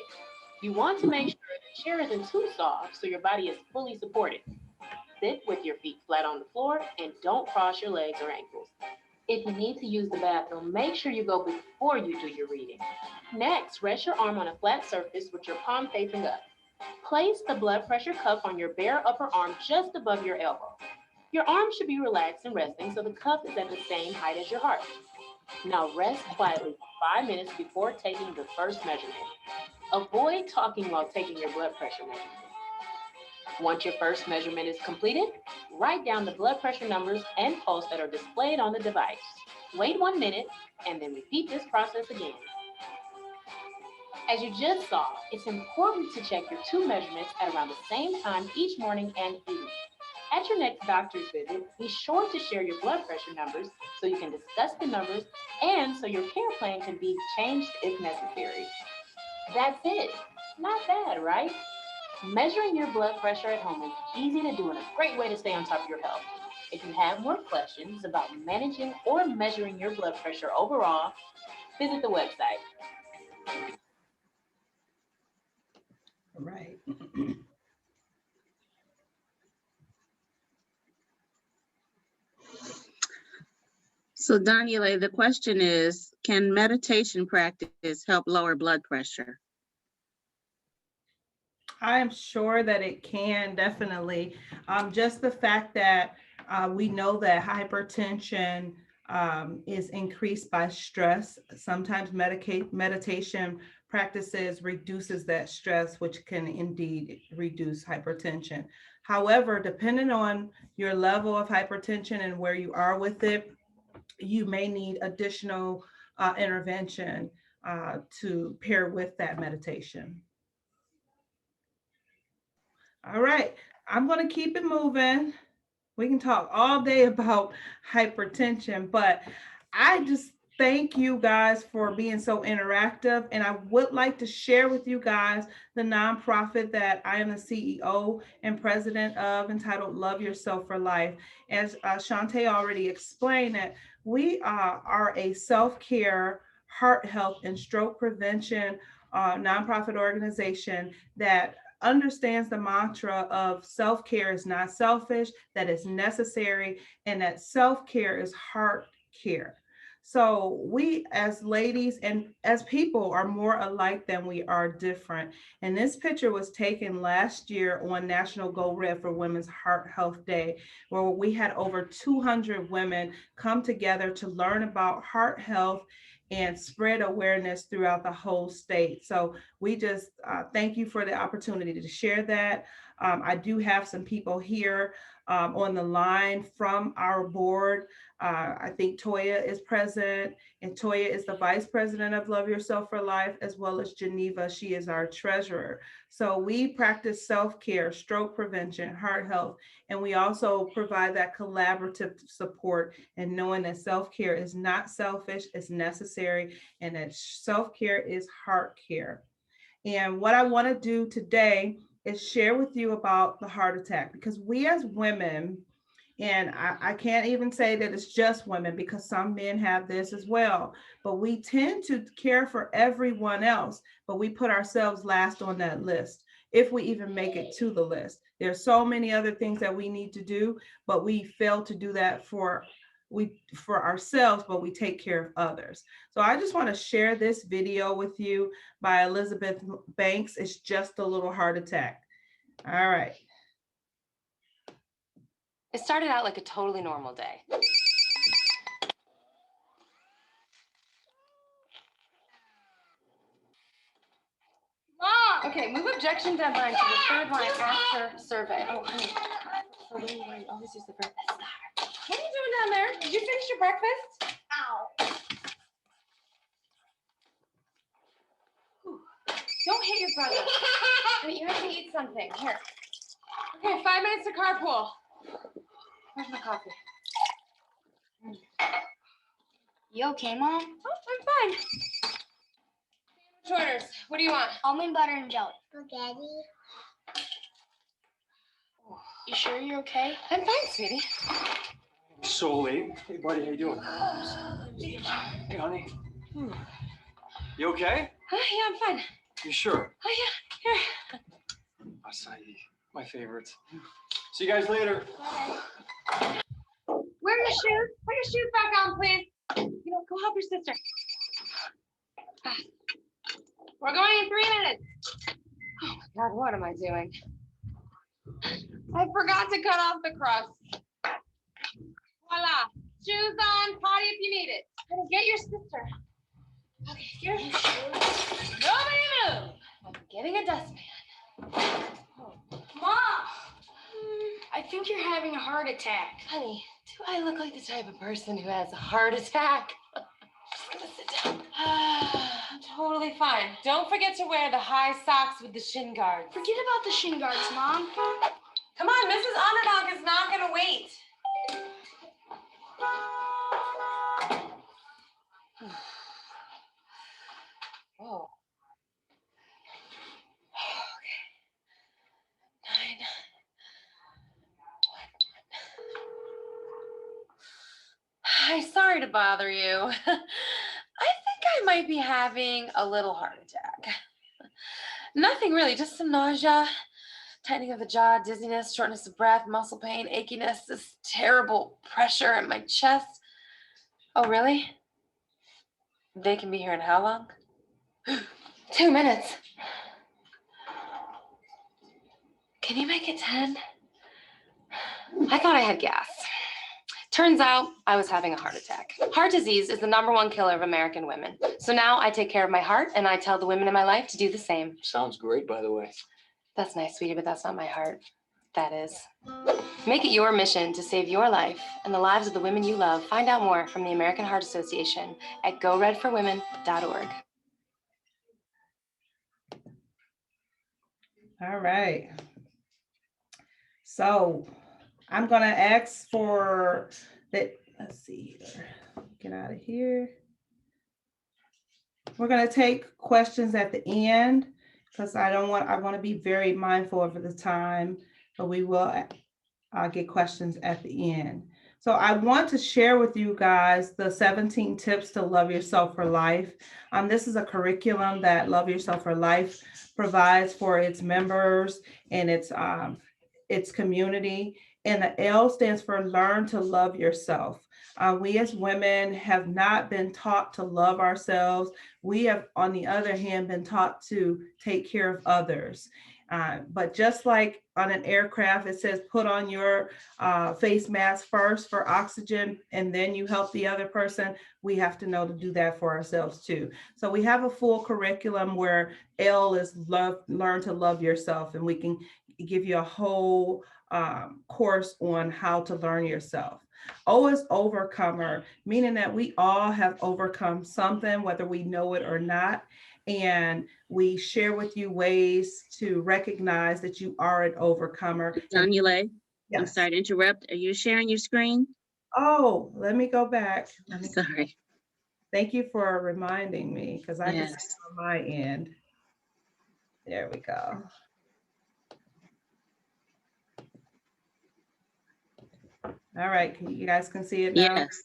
Speaker 12: You want to make sure the chair isn't too soft so your body is fully supported. Sit with your feet flat on the floor and don't cross your legs or ankles. If you need to use the bathroom, make sure you go before you do your reading. Next, rest your arm on a flat surface with your palm facing up. Place the blood pressure cuff on your bare upper arm just above your elbow. Your arm should be relaxed and resting so the cuff is at the same height as your heart. Now rest quietly for 5 minutes before taking the first measurement. Avoid talking while taking your blood pressure measurement. Once your first measurement is completed, write down the blood pressure numbers and pulse that are displayed on the device. Wait 1 minute and then repeat this process again. As you just saw, it's important to check your two measurements at around the same time each morning and evening. At your next doctor's visit, be sure to share your blood pressure numbers so you can discuss the numbers and so your care plan can be changed if necessary. That's it. Not bad, right? Measuring your blood pressure at home is easy to do and a great way to stay on top of your health. If you have more questions about managing or measuring your blood pressure overall, visit the website.
Speaker 3: All right.
Speaker 4: So Donulae, the question is, can meditation practice help lower blood pressure?
Speaker 3: I am sure that it can, definitely. Just the fact that we know that hypertension is increased by stress. Sometimes meditation practices reduces that stress, which can indeed reduce hypertension. However, depending on your level of hypertension and where you are with it, you may need additional intervention to pair with that meditation. All right, I'm going to keep it moving. We can talk all day about hypertension, but I just thank you guys for being so interactive. And I would like to share with you guys the nonprofit that I am the CEO and president of, entitled Love Yourself for Life. As Shantae already explained, that we are a self-care, heart health, and stroke prevention nonprofit organization that understands the mantra of self-care is not selfish, that it's necessary, and that self-care is heart care. So we as ladies and as people are more alike than we are different. And this picture was taken last year on National Go Red for Women's Heart Health Day, where we had over 200 women come together to learn about heart health and spread awareness throughout the whole state. So we just thank you for the opportunity to share that. I do have some people here on the line from our board. I think Toya is present, and Toya is the vice president of Love Yourself for Life, as well as Geneva. She is our treasurer. So we practice self-care, stroke prevention, heart health, and we also provide that collaborative support and knowing that self-care is not selfish, it's necessary, and that self-care is heart care. And what I want to do today is share with you about the heart attack, because we as women, and I can't even say that it's just women because some men have this as well, but we tend to care for everyone else, but we put ourselves last on that list, if we even make it to the list. There's so many other things that we need to do, but we fail to do that for ourselves, but we take care of others. So I just want to share this video with you by Elizabeth Banks. It's just a little heart attack. All right.
Speaker 14: It started out like a totally normal day. Mom! Okay, move objection deadline to the third line after survey. Oh, honey. For when you always use the verb. That's not hard. What are you doing down there? Did you finish your breakfast? Ow. Whew. Don't hit your brother. Honey, you have to eat something. Here. Okay, 5 minutes to carpool. Where's my coffee?
Speaker 15: You okay, Mom?
Speaker 14: Oh, I'm fine. Sandwich orders. What do you want?
Speaker 15: Almond butter and jelly. Spaghetti. You sure you're okay?
Speaker 14: I'm fine, sweetie.
Speaker 8: So late. Hey, buddy, how you doing? Hey, honey. You okay?
Speaker 14: Yeah, I'm fine.
Speaker 8: You sure?
Speaker 14: Oh, yeah. Here.
Speaker 8: Acai, my favorite. See you guys later.
Speaker 14: Wear your shoes. Put your shoes back on, please. You know, go help your sister. We're going in 3 minutes. Oh my God, what am I doing? I forgot to cut off the crust. Voila. Shoes on, potty if you need it. Get your sister. Okay, here. Nobody move. I'm getting a dustpan.
Speaker 15: Mom! I think you're having a heart attack.
Speaker 14: Honey, do I look like the type of person who has a heart attack? Just gonna sit down. I'm totally fine. Don't forget to wear the high socks with the shin guards.
Speaker 15: Forget about the shin guards, Mom.
Speaker 14: Come on, Mrs. Underdog is not gonna wait. Oh. Okay. 9. I'm sorry to bother you. I think I might be having a little heart attack. Nothing really, just some nausea, tightening of the jaw, dizziness, shortness of breath, muscle pain, achiness, this terrible pressure in my chest. Oh, really? They can be here in how long? 2 minutes. Can you make it 10? I thought I had gas. Turns out I was having a heart attack. Heart disease is the #1 killer of American women. So now I take care of my heart and I tell the women in my life to do the same.
Speaker 8: Sounds great, by the way.
Speaker 14: That's nice, sweetie, but that's not my heart. That is. Make it your mission to save your life and the lives of the women you love. Find out more from the American Heart Association at goredforwomen.org.
Speaker 3: All right. So I'm going to ask for that. Let's see here. Get out of here. We're going to take questions at the end because I want to be very mindful of the time, but we will get questions at the end. So I want to share with you guys the 17 tips to love yourself for life. This is a curriculum that Love Yourself for Life provides for its members and its community. And the L stands for Learn to Love Yourself. We as women have not been taught to love ourselves. We have, on the other hand, been taught to take care of others. But just like on an aircraft, it says put on your face mask first for oxygen, and then you help the other person. We have to know to do that for ourselves too. So we have a full curriculum where L is learn to love yourself, and we can give you a whole course on how to learn yourself. O is overcomer, meaning that we all have overcome something, whether we know it or not. And we share with you ways to recognize that you are an overcomer.
Speaker 4: Donulae, I'm
Speaker 3: Yes.
Speaker 4: sorry to interrupt. Are you sharing your screen?
Speaker 3: Oh, let me go back.
Speaker 4: Sorry.
Speaker 3: Thank you for reminding me, because I can see
Speaker 4: Yes.
Speaker 3: on my end. There we go. All right, you guys can see it now?
Speaker 4: Yes.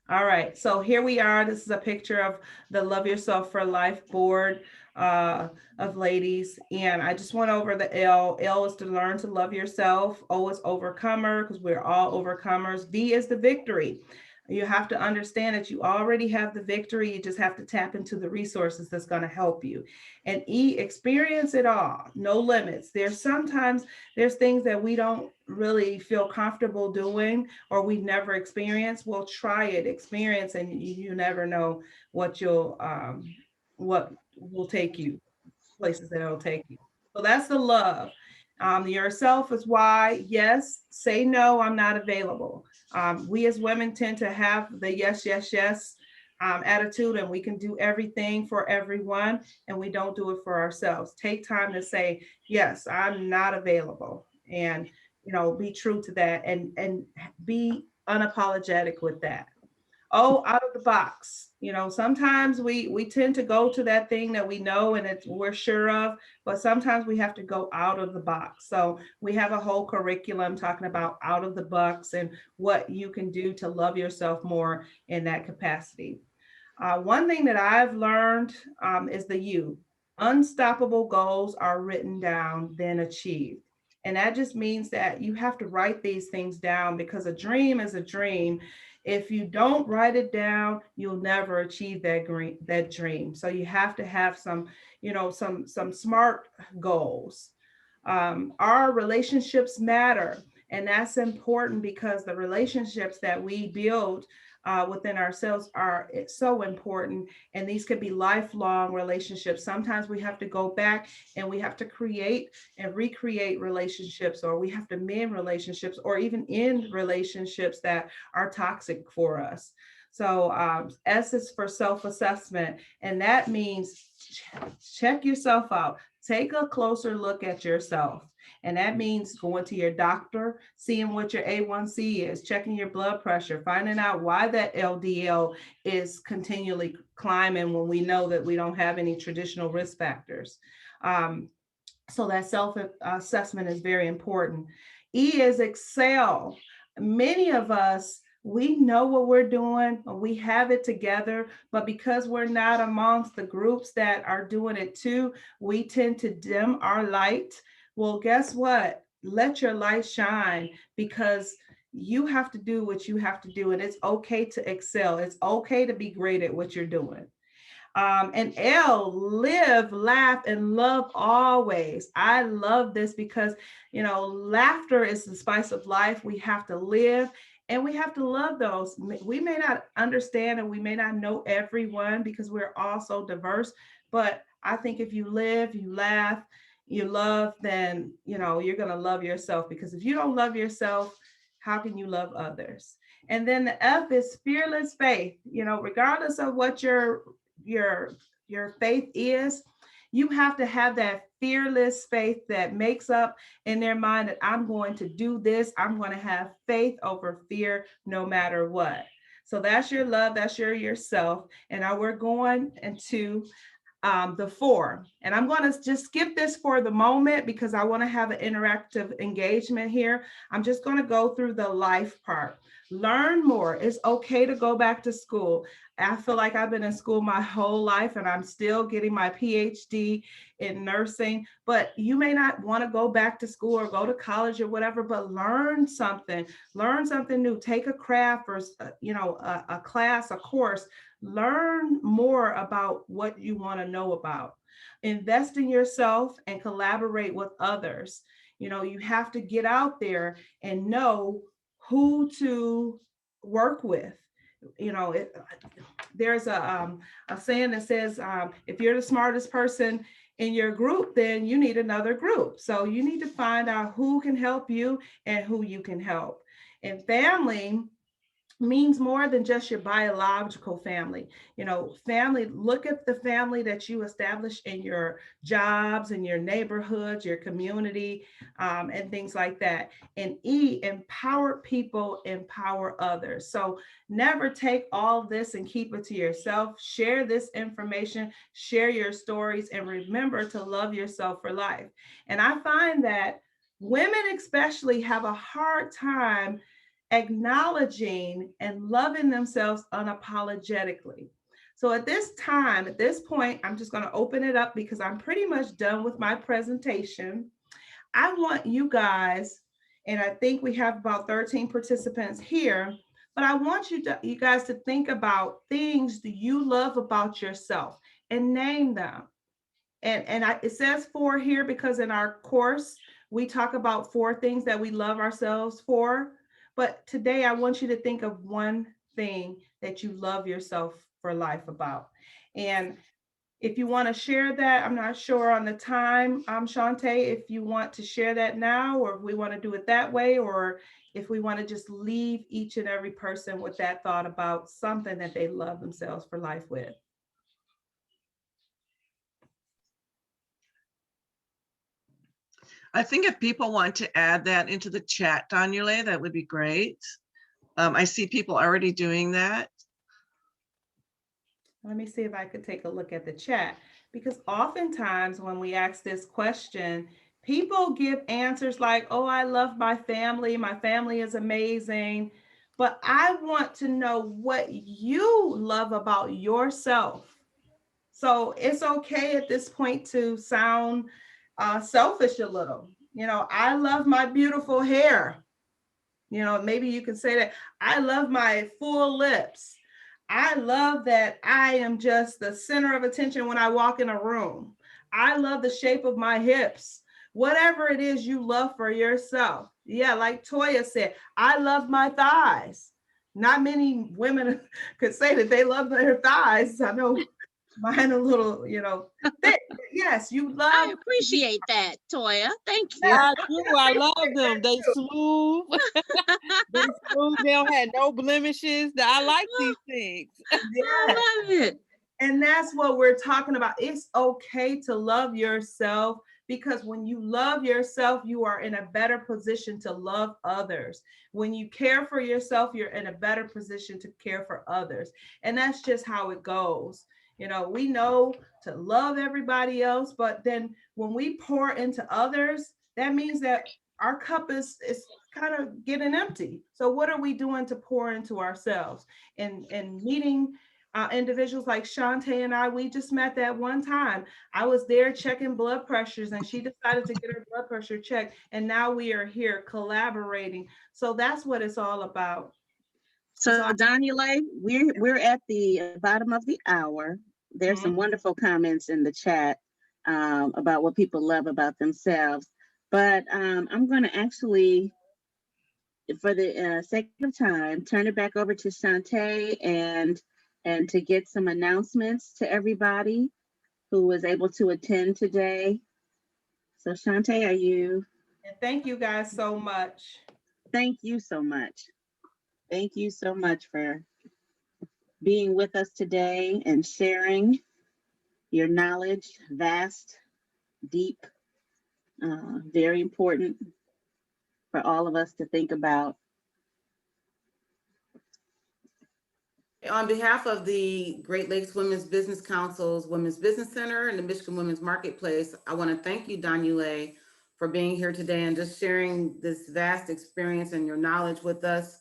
Speaker 3: All right, so here we are. This is a picture of the Love Yourself for Life board of ladies. And I just went over the L. L is to learn to love yourself. O is overcomer, because we're all overcomers. V is the victory. You have to understand that you already have the victory. You just have to tap into the resources that's going to help you. And E, experience it all. No limits. There's things that we don't really feel comfortable doing, or we've never experienced. Well, try it, experience, and you never know what will take you places that it'll take you. So that's the love. Yourself is why. Yes, say no, I'm not available. We as women tend to have the yes, yes, yes attitude, and we can do everything for everyone, and we don't do it for ourselves. Take time to say, yes, I'm not available, and be true to that, and be unapologetic with that. Oh, out of the box. Sometimes we tend to go to that thing that we know and we're sure of, but sometimes we have to go out of the box. So we have a whole curriculum talking about out of the box and what you can do to love yourself more in that capacity. One thing that I've learned is the U. Unstoppable goals are written down, then achieved. And that just means that you have to write these things down, because a dream is a dream. If you don't write it down, you'll never achieve that dream. So you have to have some smart goals. Our relationships matter. And that's important, because the relationships that we build within ourselves are so important. And these could be lifelong relationships. Sometimes we have to go back and we have to create and recreate relationships, or we have to mend relationships, or even end relationships that are toxic for us. So S is for self-assessment, and that means check yourself out. Take a closer look at yourself. And that means going to your doctor, seeing what your A1C is, checking your blood pressure, finding out why that LDL is continually climbing when we know that we don't have any traditional risk factors. So that self-assessment is very important. E is excel. Many of us, we know what we're doing, we have it together, but because we're not amongst the groups that are doing it too, we tend to dim our light. Well, guess what? Let your light shine, because you have to do what you have to do, and it's okay to excel. It's okay to be great at what you're doing. And L, live, laugh, and love always. I love this because, laughter is the spice of life. We have to live and we have to love those. We may not understand and we may not know everyone, because we're all so diverse. But I think if you live, you laugh, you love, then, you're going to love yourself, because if you don't love yourself, how can you love others? And then the F is fearless faith. Regardless of what your faith is, you have to have that fearless faith that makes up in their mind that I'm going to do this. I'm going to have faith over fear no matter what. So that's your love, that's your yourself. And now we're going into the four. And I'm going to just skip this for the moment because I want to have an interactive engagement here. I'm just going to go through the life part. Learn more. It's okay to go back to school. I feel like I've been in school my whole life and I'm still getting my PhD in nursing, but you may not want to go back to school or go to college or whatever, but learn something new, take a craft or, a class, a course, learn more about what you want to know about. Invest in yourself and collaborate with others. You have to get out there and know who to work with. There's a saying that says, if you're the smartest person in your group, then you need another group. So you need to find out who can help you and who you can help. And family means more than just your biological family. Family, look at the family that you establish in your jobs, in your neighborhoods, your community, and things like that. And empowered people empower others. So never take all this and keep it to yourself. Share this information, share your stories, and remember to love yourself for life. And I find that women especially have a hard time acknowledging and loving themselves unapologetically. So at this point, I'm just going to open it up because I'm pretty much done with my presentation. I want you guys, and I think we have about 13 participants here, but I want you guys to think about things that you love about yourself and name them. It says 4 here because in our course, we talk about 4 things that we love ourselves for. But today I want you to think of one thing that you love yourself for life about. And if you want to share that, I'm not sure on the time, Shantae, if you want to share that now, or if we want to do it that way, or if we want to just leave each and every person with that thought about something that they love themselves for life with.
Speaker 16: I think if people want to add that into the chat, Donulae, that would be great. I see people already doing that.
Speaker 3: Let me see if I could take a look at the chat, because oftentimes when we ask this question, people give answers like, oh, I love my family is amazing. But I want to know what you love about yourself. So it's okay at this point to sound selfish a little. I love my beautiful hair. Maybe you can say that. I love my full lips. I love that I am just the center of attention when I walk in a room. I love the shape of my hips. Whatever it is you love for yourself. Yeah, like Toya said, I love my thighs. Not many women could say that they love their thighs. I know mine a little, thick. Yes, you love.
Speaker 4: I appreciate that, Toya. Thank you.
Speaker 17: I do. I love them. They smooth. They smooth. They don't have no blemishes. I like these things.
Speaker 3: Yes.
Speaker 4: I love it.
Speaker 3: And that's what we're talking about. It's okay to love yourself, because when you love yourself, you are in a better position to love others. When you care for yourself, you're in a better position to care for others. And that's just how it goes. We know to love everybody else, but then when we pour into others, that means that our cup is kind of getting empty. So what are we doing to pour into ourselves? And meeting individuals like Shantae and I, we just met that one time. I was there checking blood pressures and she decided to get her blood pressure checked. And now we are here collaborating. So that's what it's all about.
Speaker 4: So Donulae, we're at the bottom of the hour. There's some wonderful comments in the chat about what people love about themselves. But I'm going to actually, for the sake of time, turn it back over to Shantae and to get some announcements to everybody who was able to attend today. So Shantae, are you?
Speaker 3: And thank you guys so much.
Speaker 4: Thank you so much. Thank you so much for being with us today and sharing your knowledge, vast, deep, very important for all of us to think about.
Speaker 1: On behalf of the Great Lakes Women's Business Council's Women's Business Center and the Michigan Women's Marketplace, I want to thank you, Donulae, for being here today and just sharing this vast experience and your knowledge with us.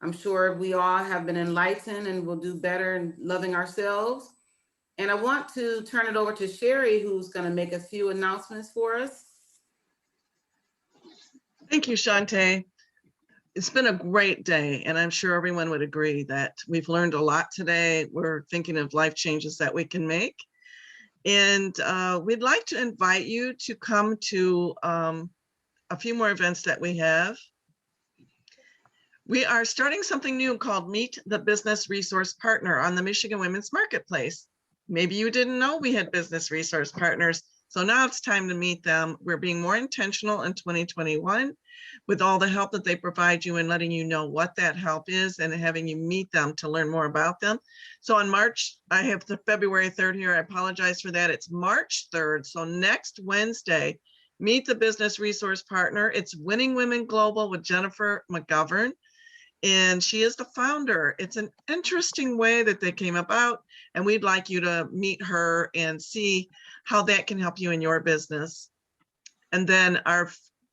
Speaker 1: I'm sure we all have been enlightened and will do better in loving ourselves. And I want to turn it over to Sherry, who's going to make a few announcements for us.
Speaker 16: Thank you, Shantae. It's been a great day, and I'm sure everyone would agree that we've learned a lot today. We're thinking of life changes that we can make. And we'd like to invite you to come to a few more events that we have. We are starting something new called Meet the Business Resource Partner on the Michigan Women's Marketplace. Maybe you didn't know we had business resource partners, so now it's time to meet them. We're being more intentional in 2021 with all the help that they provide you and letting you know what that help is and having you meet them to learn more about them. So on March, I have the February 3rd here. I apologize for that. It's March 3rd. So next Wednesday, meet the business resource partner. It's Winning Women Global with Jennifer McGovern. And she is the founder. It's an interesting way that they came about, and we'd like you to meet her and see how that can help you in your business. And then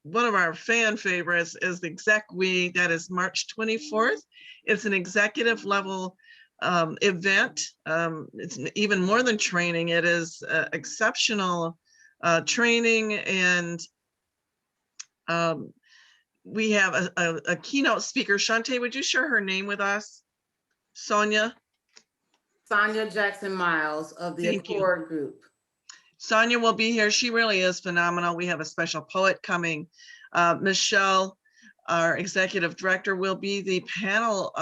Speaker 16: one of our fan favorites is the Exec Week. That is March 24th. It's an executive level event. It's even more than training. It is exceptional training, and we have a keynote speaker. Shantae, would you share her name with us? Sonia?
Speaker 1: Sonia Jackson-Miles of the Accord Group.
Speaker 16: Sonia will be here. She really is phenomenal. We have a special poet coming. Michelle, our executive director, will be the panel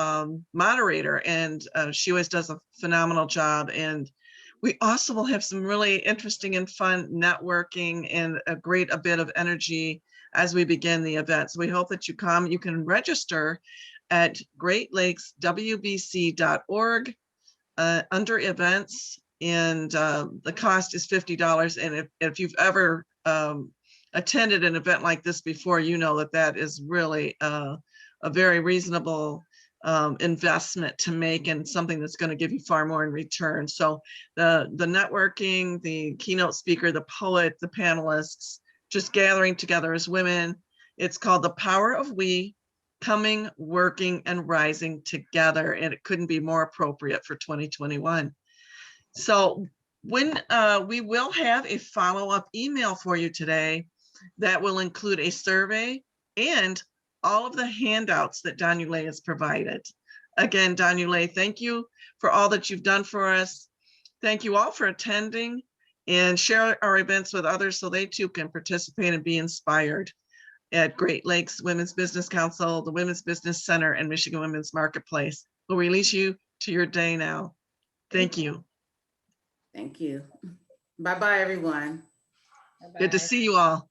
Speaker 16: moderator, and she always does a phenomenal job. And we also will have some really interesting and fun networking and a bit of energy as we begin the event. So we hope that you come. You can register at greatlakeswbc.org under events, and the cost is $50. And if you've ever attended an event like this before, you know that that is really a very reasonable investment to make, and something that's going to give you far more in return. So the networking, the keynote speaker, the poet, the panelists, just gathering together as women. It's called The Power of We, Coming, Working, and Rising Together. And it couldn't be more appropriate for 2021. So when we will have a follow-up email for you today that will include a survey and all of the handouts that Donulae has provided. Again, Donulae, thank you for all that you've done for us. Thank you all for attending, and share our events with others so they too can participate and be inspired at Great Lakes Women's Business Council, the Women's Business Center, and Michigan Women's Marketplace. We'll release you to your day now. Thank you.
Speaker 1: Thank you. Bye-bye, everyone.
Speaker 16: Good to see you all.